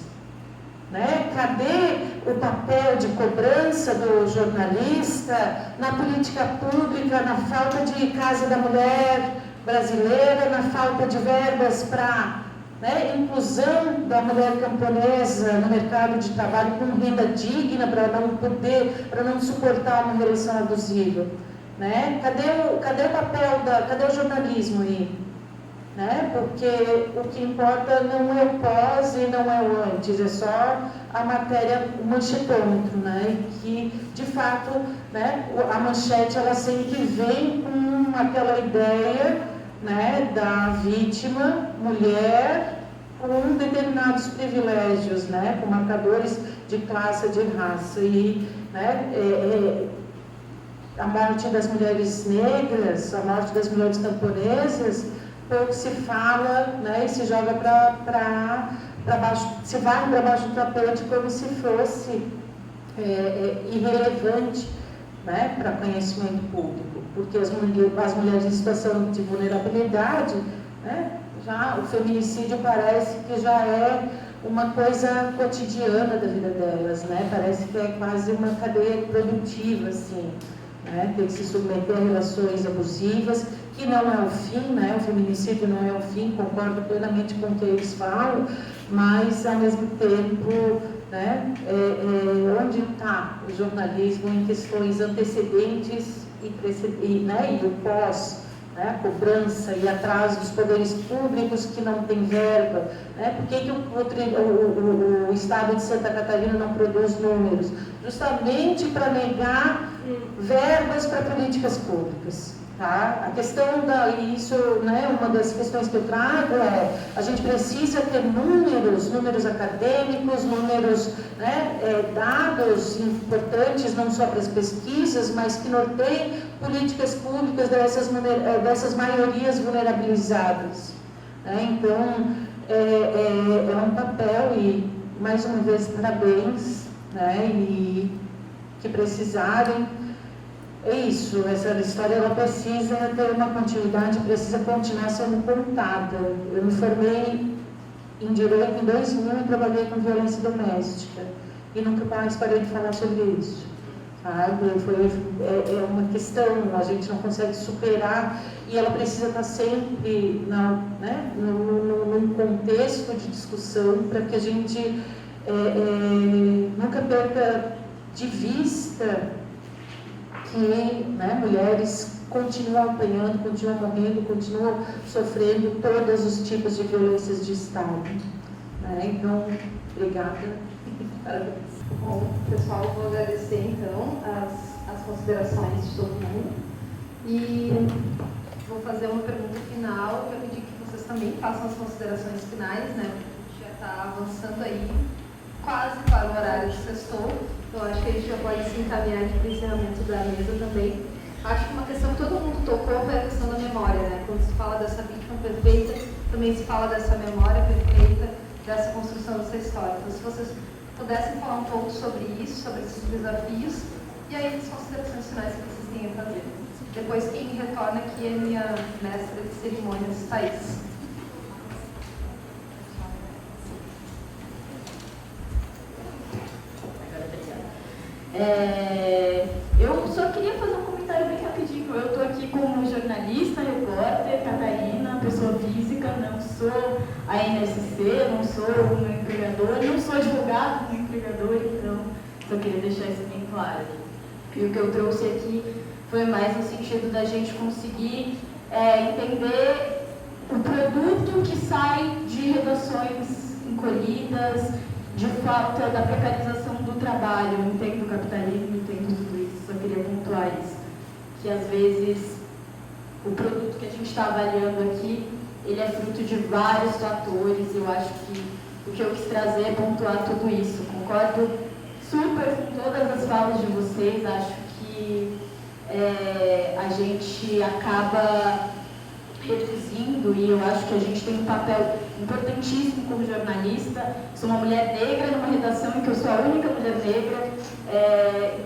Né? Cadê o papel de cobrança do jornalista na política pública, na falta de Casa da Mulher brasileira, na falta de verbas para inclusão da mulher camponesa no mercado de trabalho com renda digna para não suportar uma relação abusiva. Cadê o papel, cadê o jornalismo aí? Porque o que importa não é o pós e não é o antes, é só a matéria, o manchetômetro, que de fato a manchete ela sempre vem com aquela ideia da vítima, mulher, com determinados privilégios, com marcadores de classe, de raça. E a morte das mulheres negras, a morte das mulheres camponesas, pouco se fala, e se joga para baixo, se vai para baixo do tapete como se fosse irrelevante, para conhecimento público, porque as mulheres em situação de vulnerabilidade, já o feminicídio parece que já é uma coisa cotidiana da vida delas, parece que é quase uma cadeia produtiva, assim, tem que se submeter a relações abusivas, que não é o fim, o feminicídio não é o fim, concordo plenamente com o que eles falam, mas ao mesmo tempo, onde está o jornalismo em questões antecedentes e o pós, cobrança e atraso dos poderes públicos que não tem verba, por que o Estado de Santa Catarina não produz números? Justamente para negar verbas para políticas públicas. A questão isso, uma das questões que eu trago a gente precisa ter números acadêmicos, números, dados importantes, não só para as pesquisas, mas que norteiem políticas públicas dessas maiorias vulnerabilizadas. Então, é um papel e, mais uma vez, parabéns, e que precisarem. É isso, essa história ela precisa ter uma continuidade, precisa continuar sendo contada. Eu me formei em Direito em 2000 e trabalhei com violência doméstica. E nunca mais parei de falar sobre isso. É uma questão, a gente não consegue superar e ela precisa estar sempre num contexto de discussão para que a gente nunca perca de vista que mulheres continuam apanhando, continuam morrendo, continuam sofrendo todos os tipos de violências de Estado. Então, obrigada. Parabéns. Bom, pessoal, vou agradecer então as considerações de todo mundo e vou fazer uma pergunta final. Eu pedi que vocês também façam as considerações finais, porque a gente já está avançando aí quase para o horário de sextou. Então, acho que a gente já pode se encaminhar para o encerramento da mesa também. Acho que uma questão que todo mundo tocou foi a questão da memória, Quando se fala dessa vítima perfeita, também se fala dessa memória perfeita, dessa construção dessa história. Então, se vocês pudessem falar um pouco sobre isso, sobre esses desafios, e aí as considerações finais que vocês têm a fazer. Depois, quem retorna aqui é minha mestra de cerimônias, Thaís. Eu só queria fazer um comentário bem rapidinho. Eu estou aqui como jornalista, repórter, Catarina, pessoa física, não sou a NSC, não sou um empregador, não sou advogado, um empregador, então só queria deixar isso bem claro. E o que eu trouxe aqui foi mais no sentido da gente conseguir entender o produto que sai de redações encolhidas, de falta da precarização do trabalho. Eu entendo o capitalismo, entendo tudo isso, só queria pontuar isso. Que às vezes o produto que a gente está avaliando aqui, ele é fruto de vários fatores. Eu acho que o que eu quis trazer é pontuar tudo isso. Concordo super com todas as falas de vocês, acho que a gente acaba reduzindo, e eu acho que a gente tem um papel importantíssimo como jornalista. Sou uma mulher negra numa redação em que eu sou a única mulher negra,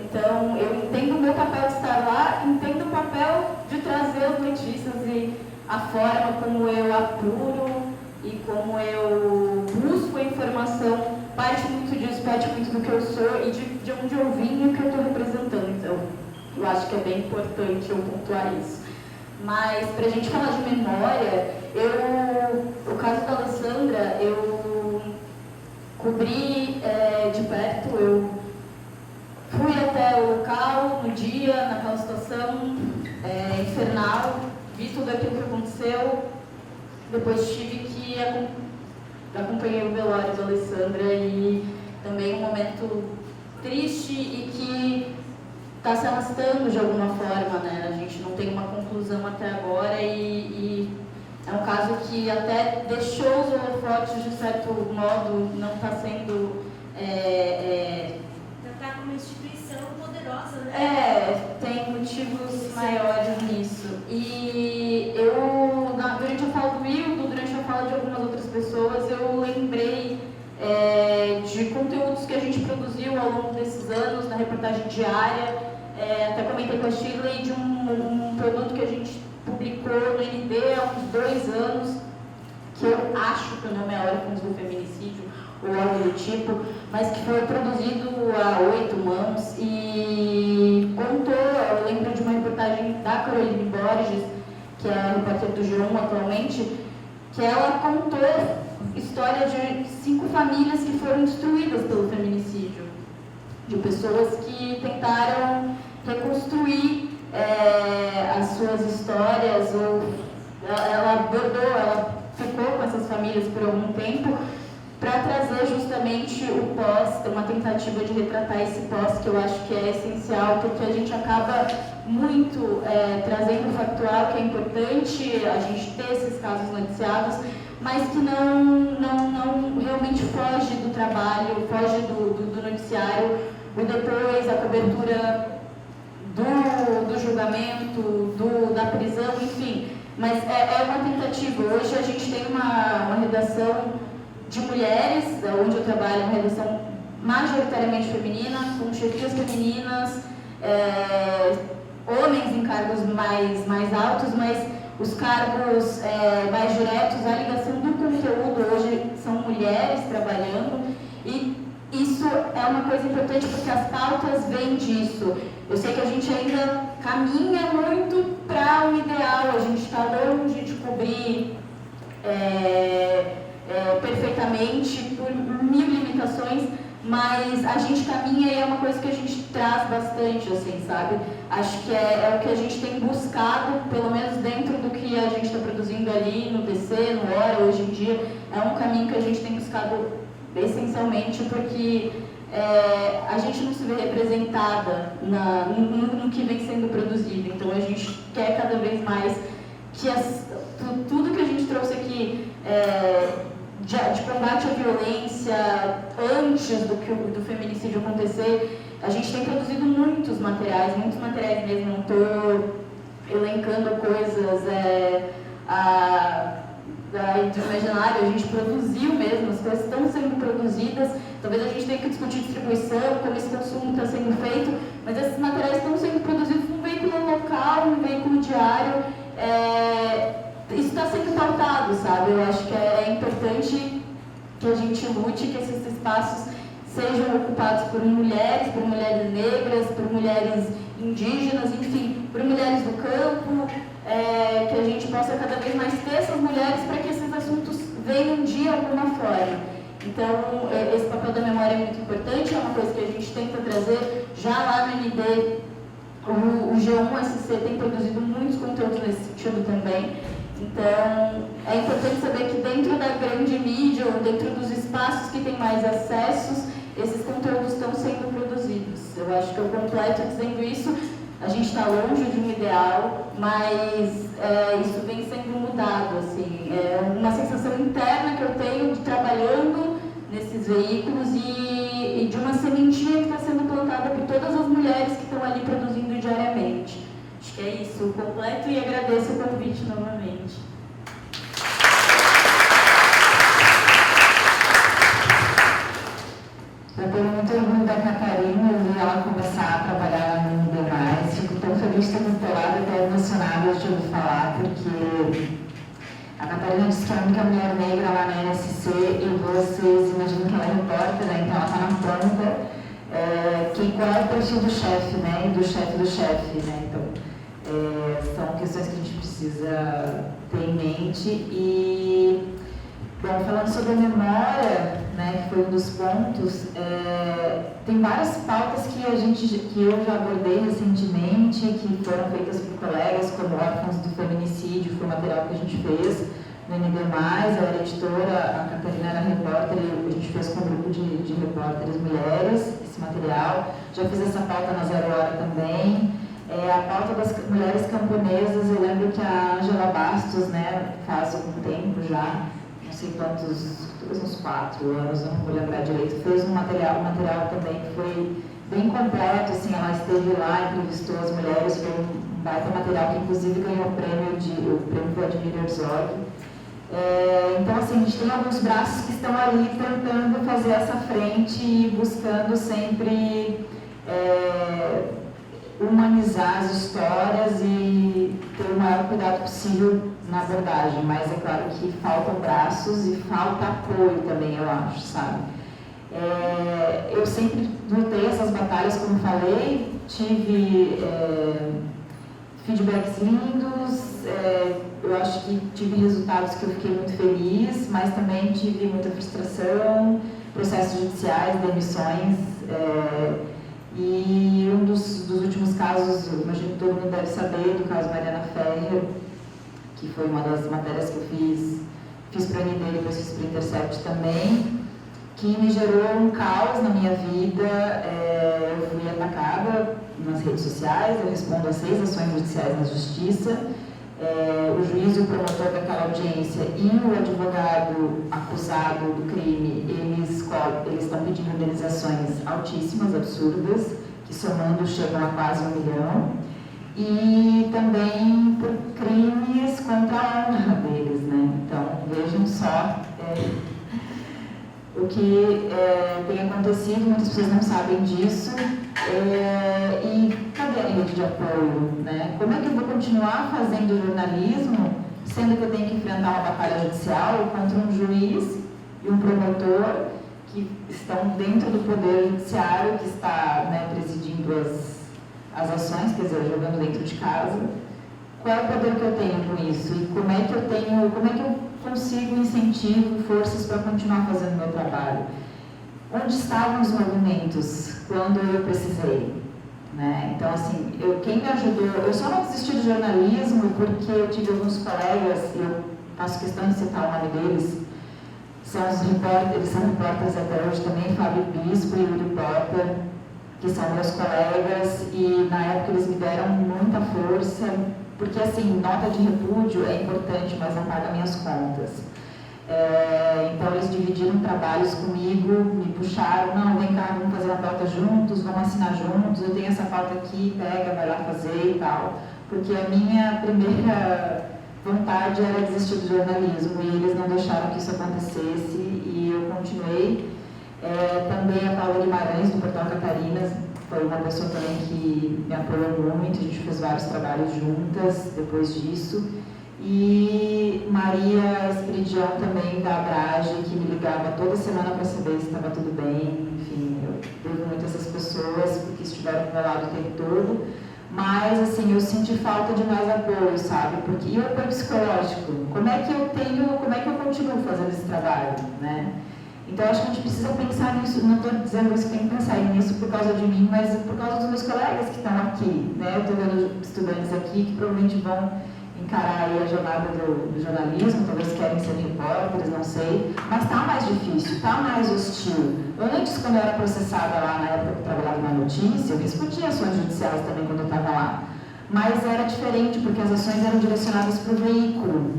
então eu entendo o meu papel de estar lá, entendo o papel de trazer as notícias e a forma como eu apuro e como eu busco a informação. Parte muito disso reflete muito do que eu sou e de onde eu vim e o que eu estou representando. Então, eu acho que é bem importante eu pontuar isso. Mas, para a gente falar de memória, o caso da Alessandra, eu cobri de perto, eu fui até o local, no dia, naquela situação infernal, vi tudo aquilo que aconteceu, depois tive que acompanhar o velório da Alessandra e também um momento triste e que está se arrastando de alguma forma, né? A gente não tem uma conclusão até agora e é um caso que até deixou os holofotes, de certo modo, não está sendo... Tratar como uma instituição poderosa, né? Tem motivos maiores nisso. E durante a fala do Hildo, durante a fala de algumas outras pessoas, eu lembrei de conteúdos que a gente produziu ao longo desses anos, na reportagem diária. Até comentei com a Shirley de um produto que a gente publicou no ND há uns 2 anos, que eu acho que o nome é Órfãos do Feminicídio, ou algo do tipo, mas que foi produzido a 8 mãos e contou, eu lembro de uma reportagem da Caroline Borges, que é a repórter do G1 atualmente, que ela contou história de 5 famílias que foram destruídas pelo feminicídio, de pessoas que tentaram reconstruir as suas histórias, ou ela ficou com essas famílias por algum tempo para trazer justamente o pós, uma tentativa de retratar esse pós, que eu acho que é essencial, porque a gente acaba muito trazendo o factual, que é importante a gente ter esses casos noticiados, mas que não realmente foge do trabalho, foge do noticiário, o depois, a cobertura do julgamento, da prisão, enfim. Mas é uma tentativa. Hoje a gente tem uma redação de mulheres, onde eu trabalho, uma redação majoritariamente feminina, com chefias femininas, homens em cargos mais altos, mas os cargos mais diretos, a ligação do conteúdo hoje são mulheres trabalhando, e isso é uma coisa importante porque as pautas vêm disso. Eu sei que a gente ainda caminha muito para um ideal, a gente está longe de cobrir perfeitamente por 1000 limitações, mas a gente caminha e é uma coisa que a gente traz bastante, assim, sabe? Acho que é o que a gente tem buscado, pelo menos dentro do que a gente está produzindo ali no DC, no Hora, hoje em dia, é um caminho que a gente tem buscado essencialmente porque a gente não se vê representada no que vem sendo produzido, então a gente quer cada vez mais que tudo que a gente trouxe aqui de combate à violência antes do feminicídio acontecer, a gente tem produzido muitos materiais mesmo, não estou elencando coisas do imaginário, a gente produziu mesmo, as coisas estão sendo produzidas, talvez a gente tenha que discutir distribuição, como esse consumo está sendo feito, mas esses materiais estão sendo produzidos num veículo local, num veículo diário, isso está sendo pautado, sabe? Eu acho que é importante que a gente lute, que esses espaços sejam ocupados por mulheres negras, por mulheres indígenas, enfim, por mulheres do campo, que a gente possa cada vez mais ter essas mulheres para que esses assuntos venham de alguma forma. Então, esse papel da memória é muito importante, é uma coisa que a gente tenta trazer já lá no ND. O G1SC tem produzido muitos conteúdos nesse sentido também. Então, é importante saber que dentro da grande mídia, ou dentro dos espaços que tem mais acessos, esses conteúdos estão sendo produzidos. Eu acho que eu completo dizendo isso. A gente está longe de um ideal, mas isso vem sendo mudado, assim. É uma sensação interna que eu tenho de trabalhando nesses veículos e de uma sementinha que está sendo plantada por todas as mulheres que estão ali produzindo diariamente. Acho que é isso, completo, e agradeço o convite novamente. Eu tenho muito orgulho da Catarina, eu vi ela começar a trabalhar no MD+, fico tão feliz de ter me colado, até emocionada de ouvir falar, porque a Catarina disse que é a única mulher negra lá na NSC e vocês imaginam que ela é repórter, né? Então ela está na ponta. Qual é o perfil do chefe, né? E do chefe, né? Então, são questões que a gente precisa ter em mente. E, bom, falando sobre a memória, né, que foi um dos pontos, tem várias pautas que eu já abordei recentemente, que foram feitas por colegas, como órfãos do feminicídio, foi um material que a gente fez no ND+, eu era editora, a Catarina era repórter, a gente fez com um grupo de repórteres mulheres esse material. Já fiz essa pauta na Zero Hora também. A pauta das mulheres camponesas, eu lembro que a Angela Bastos, né, faz algum tempo já, não sei quantos, uns 4 anos, eu não vou lembrar direito, fez um material também que foi bem completo, assim, ela esteve lá, entrevistou as mulheres, foi um baita material que inclusive ganhou o prêmio Vladimir Herzog. Então, assim, a gente tem alguns braços que estão ali tentando fazer essa frente e buscando sempre humanizar as histórias e ter o maior cuidado possível na abordagem, mas é claro que faltam braços e falta apoio também, eu acho, sabe? Eu sempre lutei essas batalhas, como falei, tive feedbacks lindos, eu acho que tive resultados que eu fiquei muito feliz, mas também tive muita frustração, processos judiciais, demissões, e um dos últimos casos, eu imagino que todo mundo deve saber, do caso Mariana Ferrer, que foi uma das matérias que eu fiz para a ND e depois fiz para o Intercept também, que me gerou um caos na minha vida. Eu fui atacada nas redes sociais, eu respondo a 6 ações judiciais na Justiça. O juiz e o promotor daquela audiência e o advogado acusado do crime, eles estão pedindo indenizações altíssimas, absurdas, que somando chegam a quase 1 milhão, e também por crimes contra a honra deles, né? Então, vejam só o que tem acontecido, muitas pessoas não sabem disso, e cadê a rede de apoio, né? Como é que eu vou continuar fazendo jornalismo, sendo que eu tenho que enfrentar uma batalha judicial contra um juiz e um promotor que estão dentro do poder judiciário, que está, né, presidindo as ações, quer dizer, jogando dentro de casa? Qual é o poder que eu tenho com isso? E como é que eu consigo incentivo, forças para continuar fazendo o meu trabalho? Onde estavam os movimentos quando eu precisei? Né? Então, assim, quem me ajudou, eu só não desisti do jornalismo porque eu tive alguns colegas, e eu faço questão de citar o nome deles, eles são repórteres até hoje também, Fábio Bispo e Yuri Potter, que são meus colegas, e na época eles me deram muita força, porque, assim, nota de repúdio é importante, mas não paga minhas contas. Então, eles dividiram trabalhos comigo, me puxaram, não, vem cá, vamos fazer uma pauta juntos, vamos assinar juntos, eu tenho essa pauta aqui, pega, vai lá fazer e tal. Porque a minha primeira vontade era desistir do jornalismo, e eles não deixaram que isso acontecesse, e eu continuei. Também a Paula Guimarães, do Portal Catarinas, foi uma pessoa também que me apoiou muito, a gente fez vários trabalhos juntas depois disso. E Maria Espiridião também, da Abrage, que me ligava toda semana para saber se estava tudo bem. Enfim, eu devo muito a essas pessoas, porque estiveram do meu lado o tempo todo. Mas, assim, eu senti falta de mais apoio, sabe? E o apoio psicológico? Como é que eu continuo fazendo esse trabalho, né? Então, acho que a gente precisa pensar nisso. Não estou dizendo isso que tem que pensar nisso por causa de mim, mas por causa dos meus colegas que estão aqui, né? Eu estou vendo estudantes aqui que provavelmente vão encarar aí a jornada do jornalismo, talvez querem ser repórteres, não sei, mas está mais difícil, está mais hostil. Antes, quando eu era processada lá, na época que eu trabalhava na notícia, eu respondia ações judiciais também quando eu estava lá, mas era diferente, porque as ações eram direcionadas para o veículo,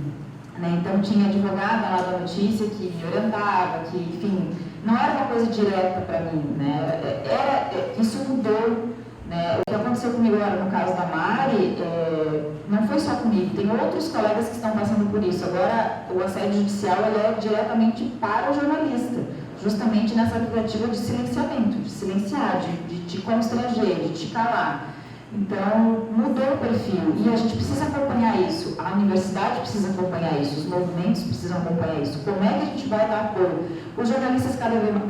né? Então tinha advogada lá da notícia que me orientava, que, enfim, não era uma coisa direta para mim, né? Isso mudou. Né? O que aconteceu comigo agora no caso da Mari, não foi só comigo, tem outros colegas que estão passando por isso. Agora, o assédio judicial é diretamente para o jornalista, justamente nessa tentativa de silenciamento, de silenciar, de te constranger, de te calar. Então, mudou o perfil e a gente precisa acompanhar isso, a universidade precisa acompanhar isso, os movimentos precisam acompanhar isso. Como é que a gente vai dar apoio? Os jornalistas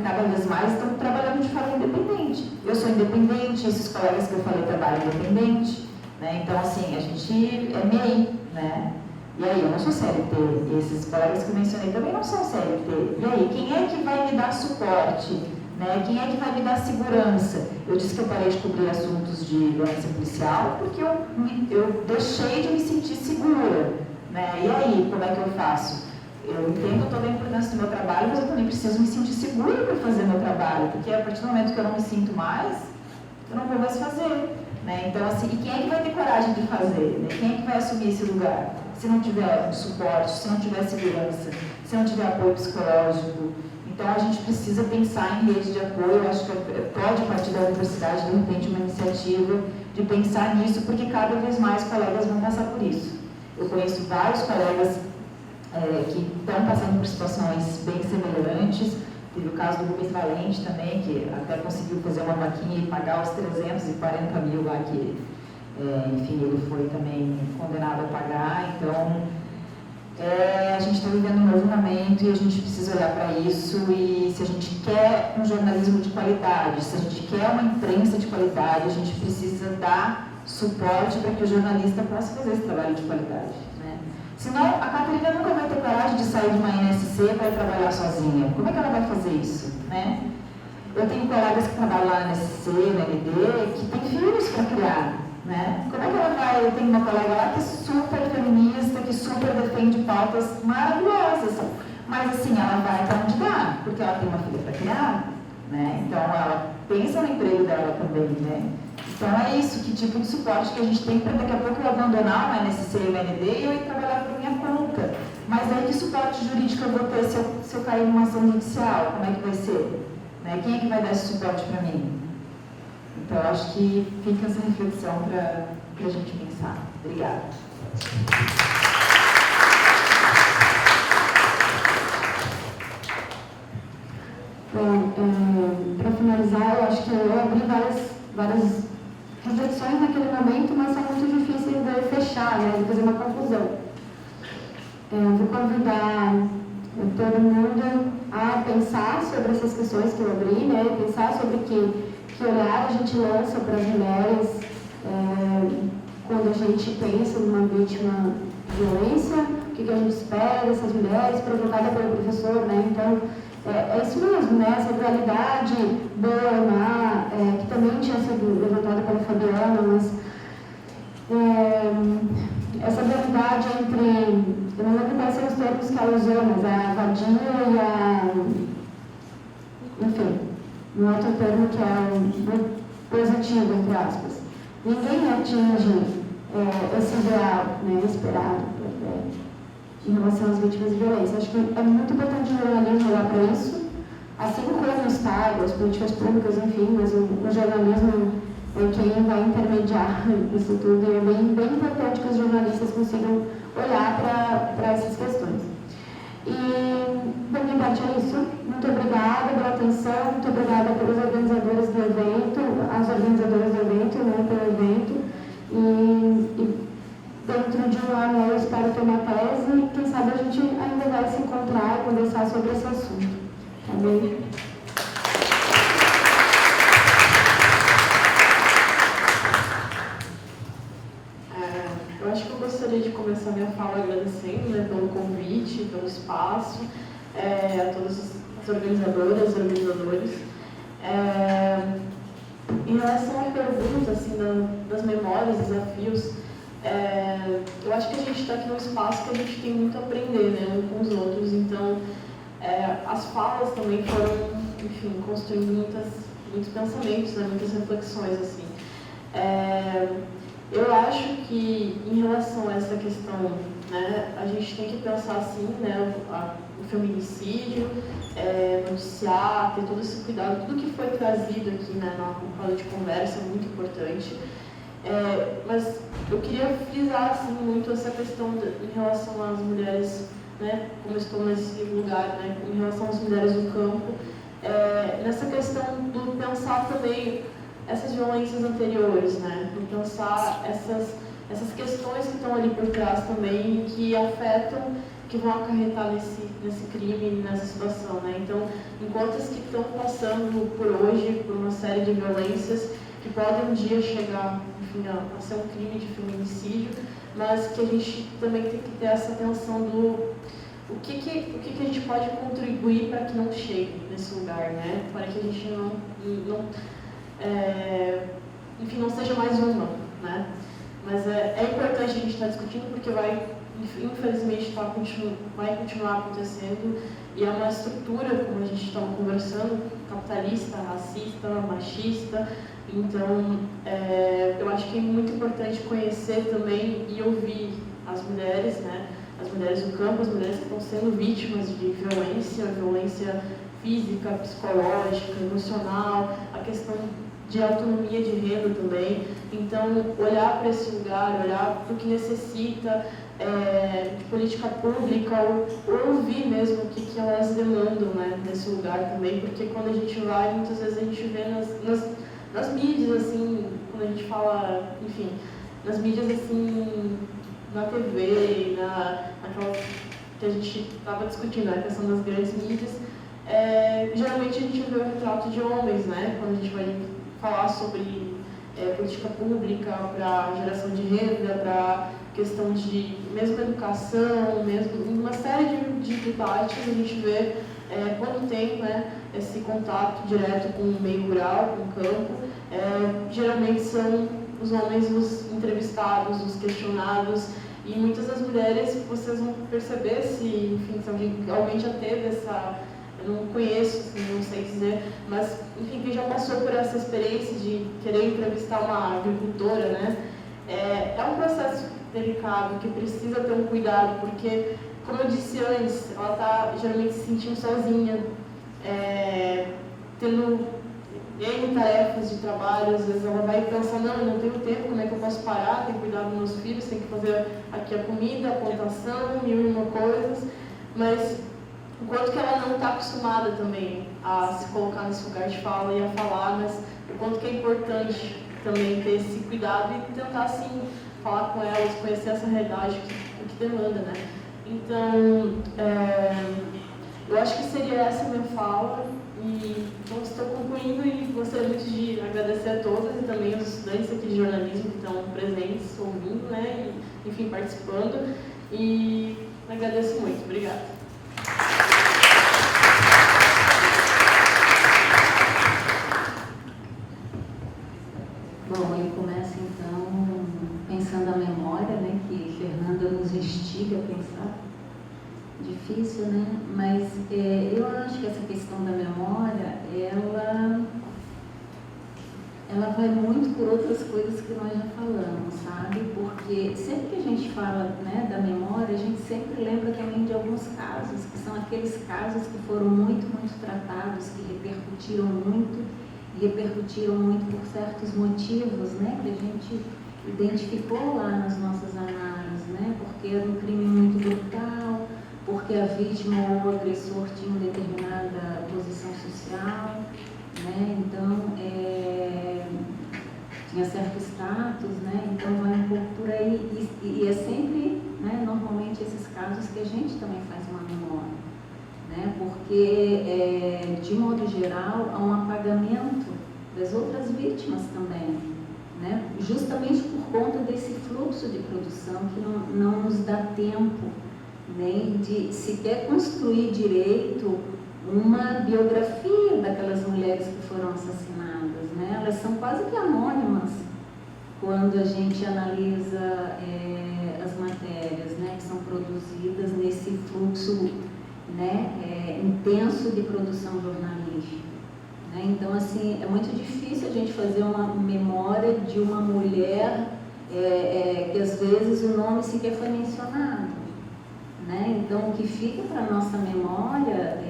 cada vez mais estão trabalhando de forma independente. Eu sou independente, esses colegas que eu falei trabalham independente, né? Então, assim, a gente é MEI, né? E aí, eu não sou CLT, e esses colegas que eu mencionei também não são CLT. E aí, quem é que vai me dar suporte? Né? Quem é que vai me dar segurança? Eu disse que eu parei de cobrir assuntos de violência policial porque eu deixei de me sentir segura. Né? E aí, como é que eu faço? Eu entendo toda a importância do meu trabalho, mas eu também preciso me sentir segura para fazer meu trabalho, porque a partir do momento que eu não me sinto mais, eu não vou mais fazer. Né? Então, assim, e quem é que vai ter coragem de fazer? Né? Quem é que vai assumir esse lugar? Se não tiver suporte, se não tiver segurança, se não tiver apoio psicológico. Então, a gente precisa pensar em rede de apoio. Eu acho que pode partir da universidade, de repente, uma iniciativa de pensar nisso, porque cada vez mais colegas vão passar por isso. Eu conheço vários colegas que estão passando por situações bem semelhantes. Teve o caso do Rubens Valente também, que até conseguiu fazer uma vaquinha e pagar os 340 mil lá que, enfim, ele foi também condenado a pagar. Então, a gente está vivendo um novo momento e a gente precisa olhar para isso. E se a gente quer um jornalismo de qualidade, se a gente quer uma imprensa de qualidade, a gente precisa dar suporte para que o jornalista possa fazer esse trabalho de qualidade. Né? Senão, a Catarina nunca vai ter coragem de sair de uma NSC para ir trabalhar sozinha. Como é que ela vai fazer isso? Né? Eu tenho colegas que trabalham lá na NSC, na LD, que têm filhos para criar. Né? Como é que ela vai? Eu tenho uma colega lá que é super feminista, que super defende pautas maravilhosas, mas assim, ela vai para onde dá, porque ela tem uma filha para criar, né? Então ela pensa no emprego dela também, né? Então é isso, que tipo de suporte que a gente tem para daqui a pouco eu abandonar uma NSC e uma ND e eu ir trabalhar por minha conta. Mas aí que suporte jurídico eu vou ter se eu cair numa ação judicial? Como é que vai ser? Né? Quem é que vai dar esse suporte para mim? Então, eu acho que fica essa reflexão para a gente pensar. Obrigada. Bom, para finalizar, eu acho que eu abri várias reflexões naquele momento, mas são muito difíceis de fechar, né, de fazer uma conclusão. Eu vou convidar todo mundo a pensar sobre essas questões que eu abri, né, pensar sobre que olhar a gente lança para as mulheres quando a gente pensa numa vítima de violência, o que a gente espera dessas mulheres, provocada pelo professor, né? Então, é isso mesmo, né? Essa dualidade boa e má, que também tinha sido levantada pela Fabiana, mas essa dualidade entre, eu não lembro quais são os termos que ela usou, mas a vadia e a, enfim, um outro termo que é positivo, entre aspas. Ninguém atinge esse ideal, né, esperado em relação às vítimas de violência. Acho que é muito importante o jornalismo olhar para isso, assim como o Estado, as políticas públicas, enfim, mas o jornalismo é quem vai intermediar isso tudo, e é bem importante que os jornalistas consigam olhar para essas questões. E, da minha parte, é isso. Muito obrigada pela atenção, muito obrigada pelos organizadores do evento, as organizadoras do evento, né, pelo evento. E dentro de um ano eu espero ter uma tese e, quem sabe, a gente ainda vai se encontrar e conversar sobre esse assunto. Tá bem? Eu acho que eu gostaria de começar minha fala agradecendo, né, pelo convite, pelo espaço, a todas as organizadoras, organizadores. Em relação à pergunta, assim, das memórias, desafios, eu acho que a gente está aqui num espaço que a gente tem muito a aprender, né, uns com os outros. Então, as falas também foram, enfim, construindo muitos pensamentos, né, muitas reflexões, assim. Eu acho que, em relação a essa questão, né, a gente tem que pensar assim, né, o feminicídio, noticiar, ter todo esse cuidado, tudo que foi trazido aqui, né, na roda de conversa é muito importante. Mas eu queria frisar assim, muito essa questão em relação às mulheres, né, como eu estou nesse lugar, né, em relação às mulheres do campo, nessa questão do pensar também essas violências anteriores, né? De pensar essas questões que estão ali por trás também, que afetam que vão acarretar nesse crime, nessa situação, né? Então, enquanto as que estão passando por hoje, por uma série de violências, que podem um dia chegar, enfim, a ser um crime de feminicídio, mas que a gente também tem que ter essa atenção do o que a gente pode contribuir para que não chegue nesse lugar, né? Para que a gente não seja mais uma, né? Mas é importante a gente estar discutindo porque infelizmente vai continuar acontecendo e é uma estrutura, como a gente estava conversando, capitalista, racista, machista. Então, eu acho que é muito importante conhecer também e ouvir as mulheres, né? As mulheres do campo, as mulheres que estão sendo vítimas de violência física, psicológica, emocional, a questão de autonomia de renda também. Então, olhar para esse lugar, olhar para o que necessita de política pública, ou ouvir mesmo o que elas demandam, né, nesse lugar também, porque quando a gente vai, muitas vezes a gente vê nas mídias, assim, quando a gente fala, enfim, nas mídias, assim, na TV, naquela que a gente estava discutindo, a questão das grandes mídias, geralmente a gente vê o retrato de homens, né, quando a gente vai falar sobre política pública para geração de renda, para questão de mesmo educação, mesmo uma série de debates a gente vê quando tem, né, esse contato direto com o meio rural, com o campo, geralmente são os homens os entrevistados, os questionados, e muitas das mulheres, vocês vão perceber se alguém já teve essa, eu não conheço, assim, não sei dizer, mas enfim, quem já passou por essa experiência de querer entrevistar uma agricultora, né, é um processo delicado, que precisa ter um cuidado, porque, como eu disse antes, ela está geralmente se sentindo sozinha, tendo N tarefas de trabalho, às vezes ela vai pensar, não, eu não tenho tempo, como é que eu posso parar, tenho que cuidar dos meus filhos, tenho que fazer aqui a comida, a plantação, mil e uma coisas, mas enquanto que ela não está acostumada também a se colocar nesse lugar de fala e a falar, mas o quanto que é importante também ter esse cuidado e tentar, assim, falar com elas, conhecer essa realidade que demanda, né? Então, eu acho que seria essa a minha fala. E então, estou concluindo e gostaria muito de agradecer a todas e também aos estudantes aqui de jornalismo que estão presentes, ouvindo, né, e, enfim, participando. E agradeço muito. Obrigada. Bom, eu começo então pensando a memória, né, que Fernanda nos instiga a pensar. Difícil, né? Mas eu acho que essa questão da memória, ela vai muito por outras coisas que nós já falamos, sabe? Porque sempre que a gente fala, né, da memória, a gente sempre lembra também de alguns casos, que são aqueles casos que foram muito, muito tratados, que repercutiram muito por certos motivos, né, que a gente identificou lá nas nossas análises, né? Porque era um crime muito brutal, porque a vítima ou o agressor tinha uma determinada posição social, né? Então, tinha certo status, né? Então vai um pouco por aí, e é sempre, né, normalmente esses casos que a gente também faz uma memória, né? Porque, de modo geral, há um apagamento das outras vítimas também, né? Justamente por conta desse fluxo de produção que não nos dá tempo nem de sequer construir direito uma biografia daquelas mulheres que foram assassinadas, né? Elas são quase que anônimas quando a gente analisa as matérias, né, que são produzidas nesse fluxo, né, intenso de produção jornalística, né? Então, assim, é muito difícil a gente fazer uma memória de uma mulher que às vezes o nome sequer foi mencionado. Né? Então, o que fica para a nossa memória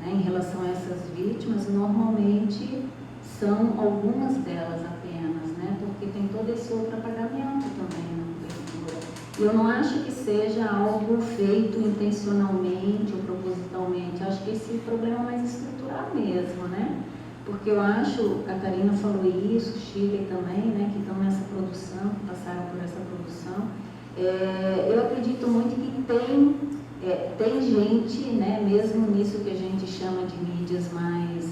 né, em relação a essas vítimas, normalmente são algumas delas apenas, né? Porque tem todo esse outro apagamento também na leitura. E eu não acho que seja algo feito intencionalmente ou propositalmente, acho que esse problema é mais estrutural mesmo, né? Porque eu acho, a Catarina falou isso, Chile também, né, que estão nessa produção, que passaram por essa produção, Eu acredito muito que tem gente, né, mesmo nisso que a gente chama de mídias mais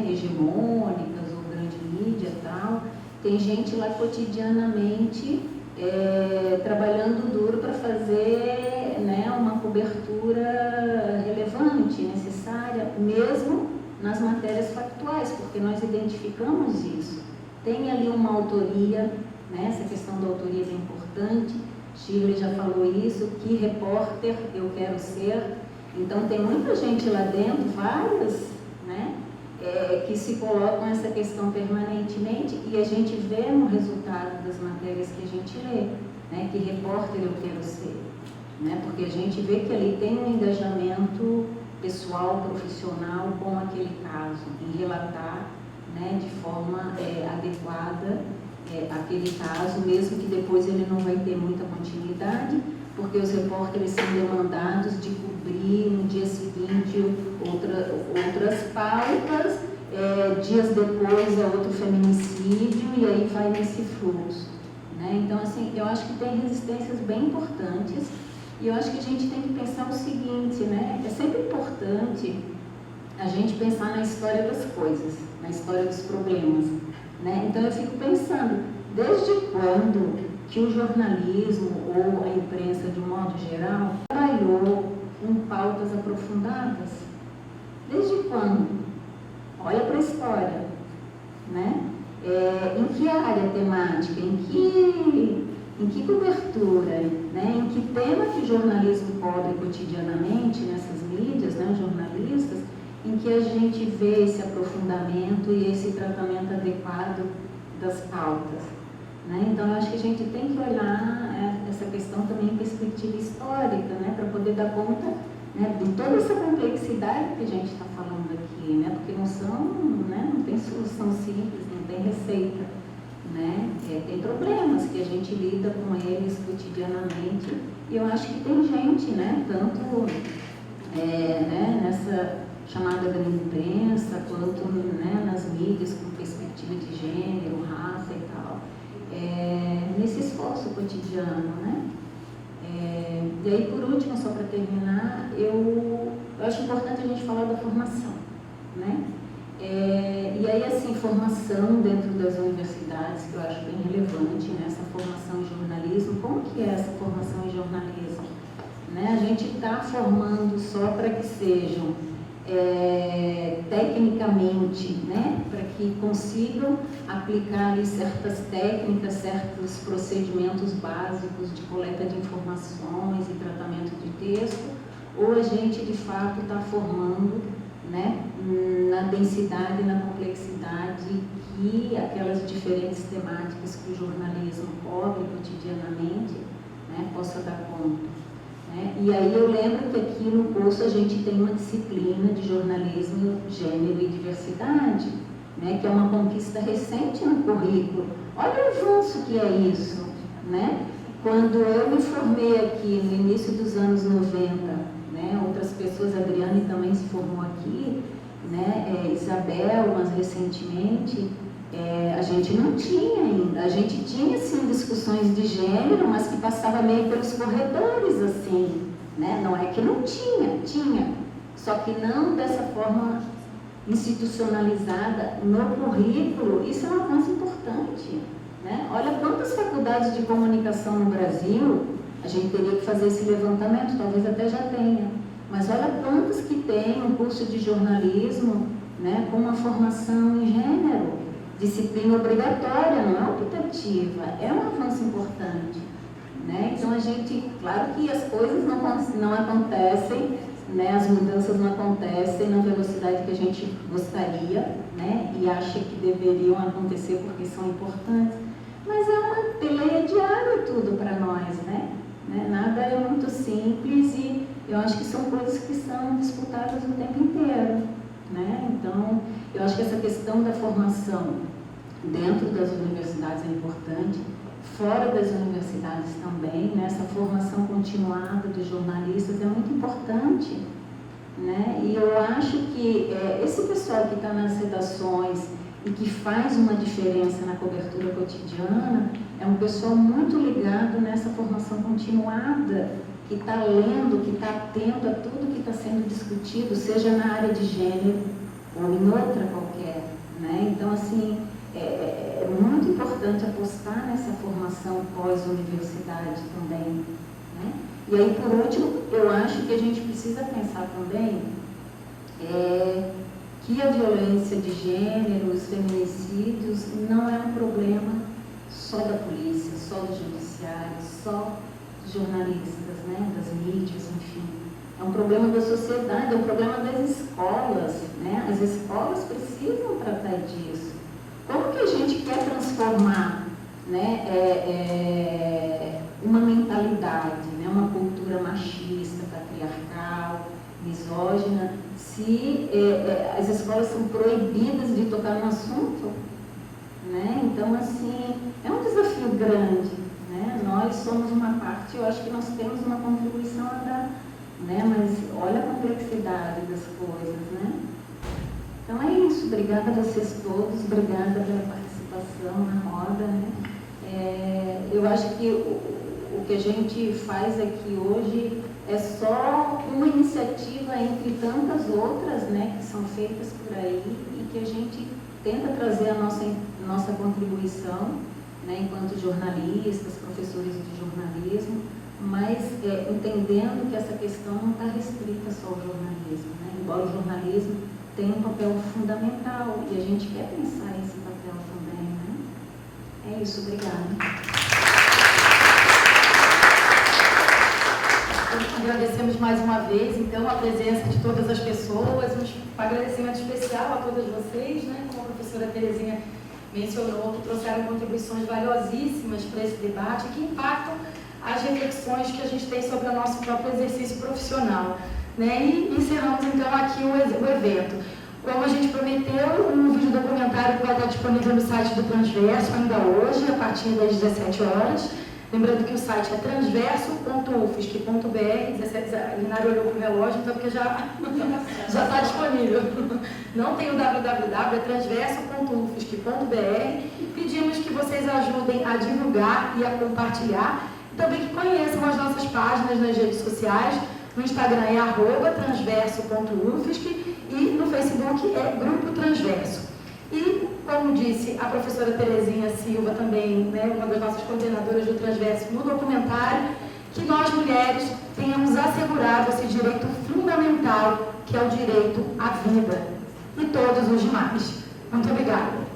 hegemônicas ou grande mídia e tal, tem gente lá cotidianamente trabalhando duro para fazer, né, uma cobertura relevante, necessária, mesmo nas matérias factuais, porque nós identificamos isso. Tem ali uma autoria, né, essa questão da autoria é importante. Shirley já falou isso, que repórter eu quero ser. Então tem muita gente lá dentro, várias, né, que se colocam essa questão permanentemente, e a gente vê no resultado das matérias que a gente lê, né, que repórter eu quero ser, né, porque a gente vê que ali tem um engajamento pessoal, profissional com aquele caso, em relatar, né, de forma adequada aquele caso, mesmo que depois ele não vai ter muita continuidade, porque os repórteres são demandados de cobrir no dia seguinte outras pautas, dias depois outro feminicídio, e aí vai nesse fluxo, né? Então, assim, eu acho que tem resistências bem importantes, e eu acho que a gente tem que pensar o seguinte, né? É sempre importante a gente pensar na história das coisas, na história dos problemas, né? Então eu fico pensando, desde quando que o jornalismo ou a imprensa, de um modo geral, trabalhou com pautas aprofundadas? Desde quando? Olha para a história, né? Em que área temática, em que cobertura, né? Em que tema que o jornalismo cobre cotidianamente nessas mídias, né, os jornalistas, em que a gente vê esse aprofundamento e esse tratamento adequado das pautas, né? Então, eu acho que a gente tem que olhar essa questão também em perspectiva histórica, né, para poder dar conta, né, de toda essa complexidade que a gente está falando aqui, né, porque não tem solução simples, não tem receita, né, tem problemas que a gente lida com eles cotidianamente, e eu acho que tem gente, né, tanto né, nessa chamada grande imprensa, quanto, né, nas mídias com perspectiva de gênero, raça e tal, nesse esforço cotidiano, né? E aí, por último, só para terminar, eu acho importante a gente falar da formação, né? E aí, assim, formação dentro das universidades, que eu acho bem relevante, né? Essa formação em jornalismo, como que é essa formação em jornalismo? Né? A gente está formando só para que sejam tecnicamente, né, para que consigam aplicar ali certas técnicas, certos procedimentos básicos de coleta de informações e tratamento de texto, ou a gente de fato está formando, né, na densidade e na complexidade que aquelas diferentes temáticas que o jornalismo cobre cotidianamente, né, possa dar conta. E aí eu lembro que aqui no curso a gente tem uma disciplina de jornalismo, gênero e diversidade, né, que é uma conquista recente no currículo. Olha o avanço que é isso, né? Quando eu me formei aqui no início dos anos 90, né, outras pessoas, a Adriane também se formou aqui, né, Isabel, mas recentemente, a gente não tinha ainda, a gente tinha sim discussões de gênero, mas que passava meio pelos corredores, assim, né? Não é que não tinha, só que não dessa forma institucionalizada no currículo. Isso é um avanço importante, né? Olha quantas faculdades de comunicação no Brasil, a gente teria que fazer esse levantamento, talvez até já tenha, mas olha quantas que tem um curso de jornalismo, né, com uma formação em gênero, disciplina obrigatória, não é optativa, é um avanço importante, né? Então a gente, claro que as coisas não acontecem, né, as mudanças não acontecem na velocidade que a gente gostaria, né, e acha que deveriam acontecer porque são importantes, mas é uma peleia diária tudo para nós, né? Nada é muito simples, e eu acho que são coisas que são disputadas o tempo inteiro, né? Então, eu acho que essa questão da formação dentro das universidades é importante, fora das universidades também, né? Essa formação continuada dos jornalistas é muito importante, né? E eu acho que esse pessoal que está nas redações, e que faz uma diferença na cobertura cotidiana, é um pessoal muito ligado nessa formação continuada, que está lendo, que está atento a tudo que está sendo discutido, seja na área de gênero ou em outra qualquer, né? Então, assim, é muito importante apostar nessa formação pós-universidade também, né? E aí, por último, eu acho que a gente precisa pensar também que a violência de gênero, os feminicídios, não é um problema só da polícia, só do judiciário, só dos jornalistas, né, das mídias, enfim. É um problema da sociedade, é um problema das escolas, né? As escolas precisam tratar disso. Como que a gente quer transformar, né, uma mentalidade, né, uma cultura machista, patriarcal, misógina, se as escolas são proibidas de tocar no assunto, né? Então, assim, é um desafio grande, né? Nós somos uma parte, eu acho que nós temos uma contribuição a dar, né? Mas olha a complexidade das coisas, né? Então é isso, obrigada a vocês todos, obrigada pela participação na roda, né? Eu acho que o que a gente faz aqui hoje é só uma iniciativa entre tantas outras, né, que são feitas por aí e que a gente tenta trazer a nossa contribuição, né, enquanto jornalistas, professores de jornalismo, mas entendendo que essa questão não está restrita só ao jornalismo, né, embora o jornalismo tenha um papel fundamental e a gente quer pensar nesse papel também, né? É isso, obrigada. Agradecemos mais uma vez, então, a presença de todas as pessoas, um agradecimento especial a todas vocês, né, como a professora Terezinha mencionou, que trouxeram contribuições valiosíssimas para esse debate, que impactam as reflexões que a gente tem sobre o nosso próprio exercício profissional, né, e encerramos, então, aqui o evento. Como a gente prometeu, um vídeo documentário que vai estar disponível no site do Transverso ainda hoje, a partir das 17 horas. Lembrando que o site é transverso.ufsc.br, 17, a Linário olhou para o relógio, então porque já está disponível. Não tem o www, é transverso.ufsc.br. Pedimos que vocês ajudem a divulgar e a compartilhar, e também que conheçam as nossas páginas nas redes sociais. No Instagram é @transverso.ufsc e no Facebook é Grupo Transverso. E, como disse a professora Terezinha Silva também, né, uma das nossas coordenadoras do Transverso no documentário, que nós mulheres tenhamos assegurado esse direito fundamental, que é o direito à vida, e todos os demais. Muito obrigada.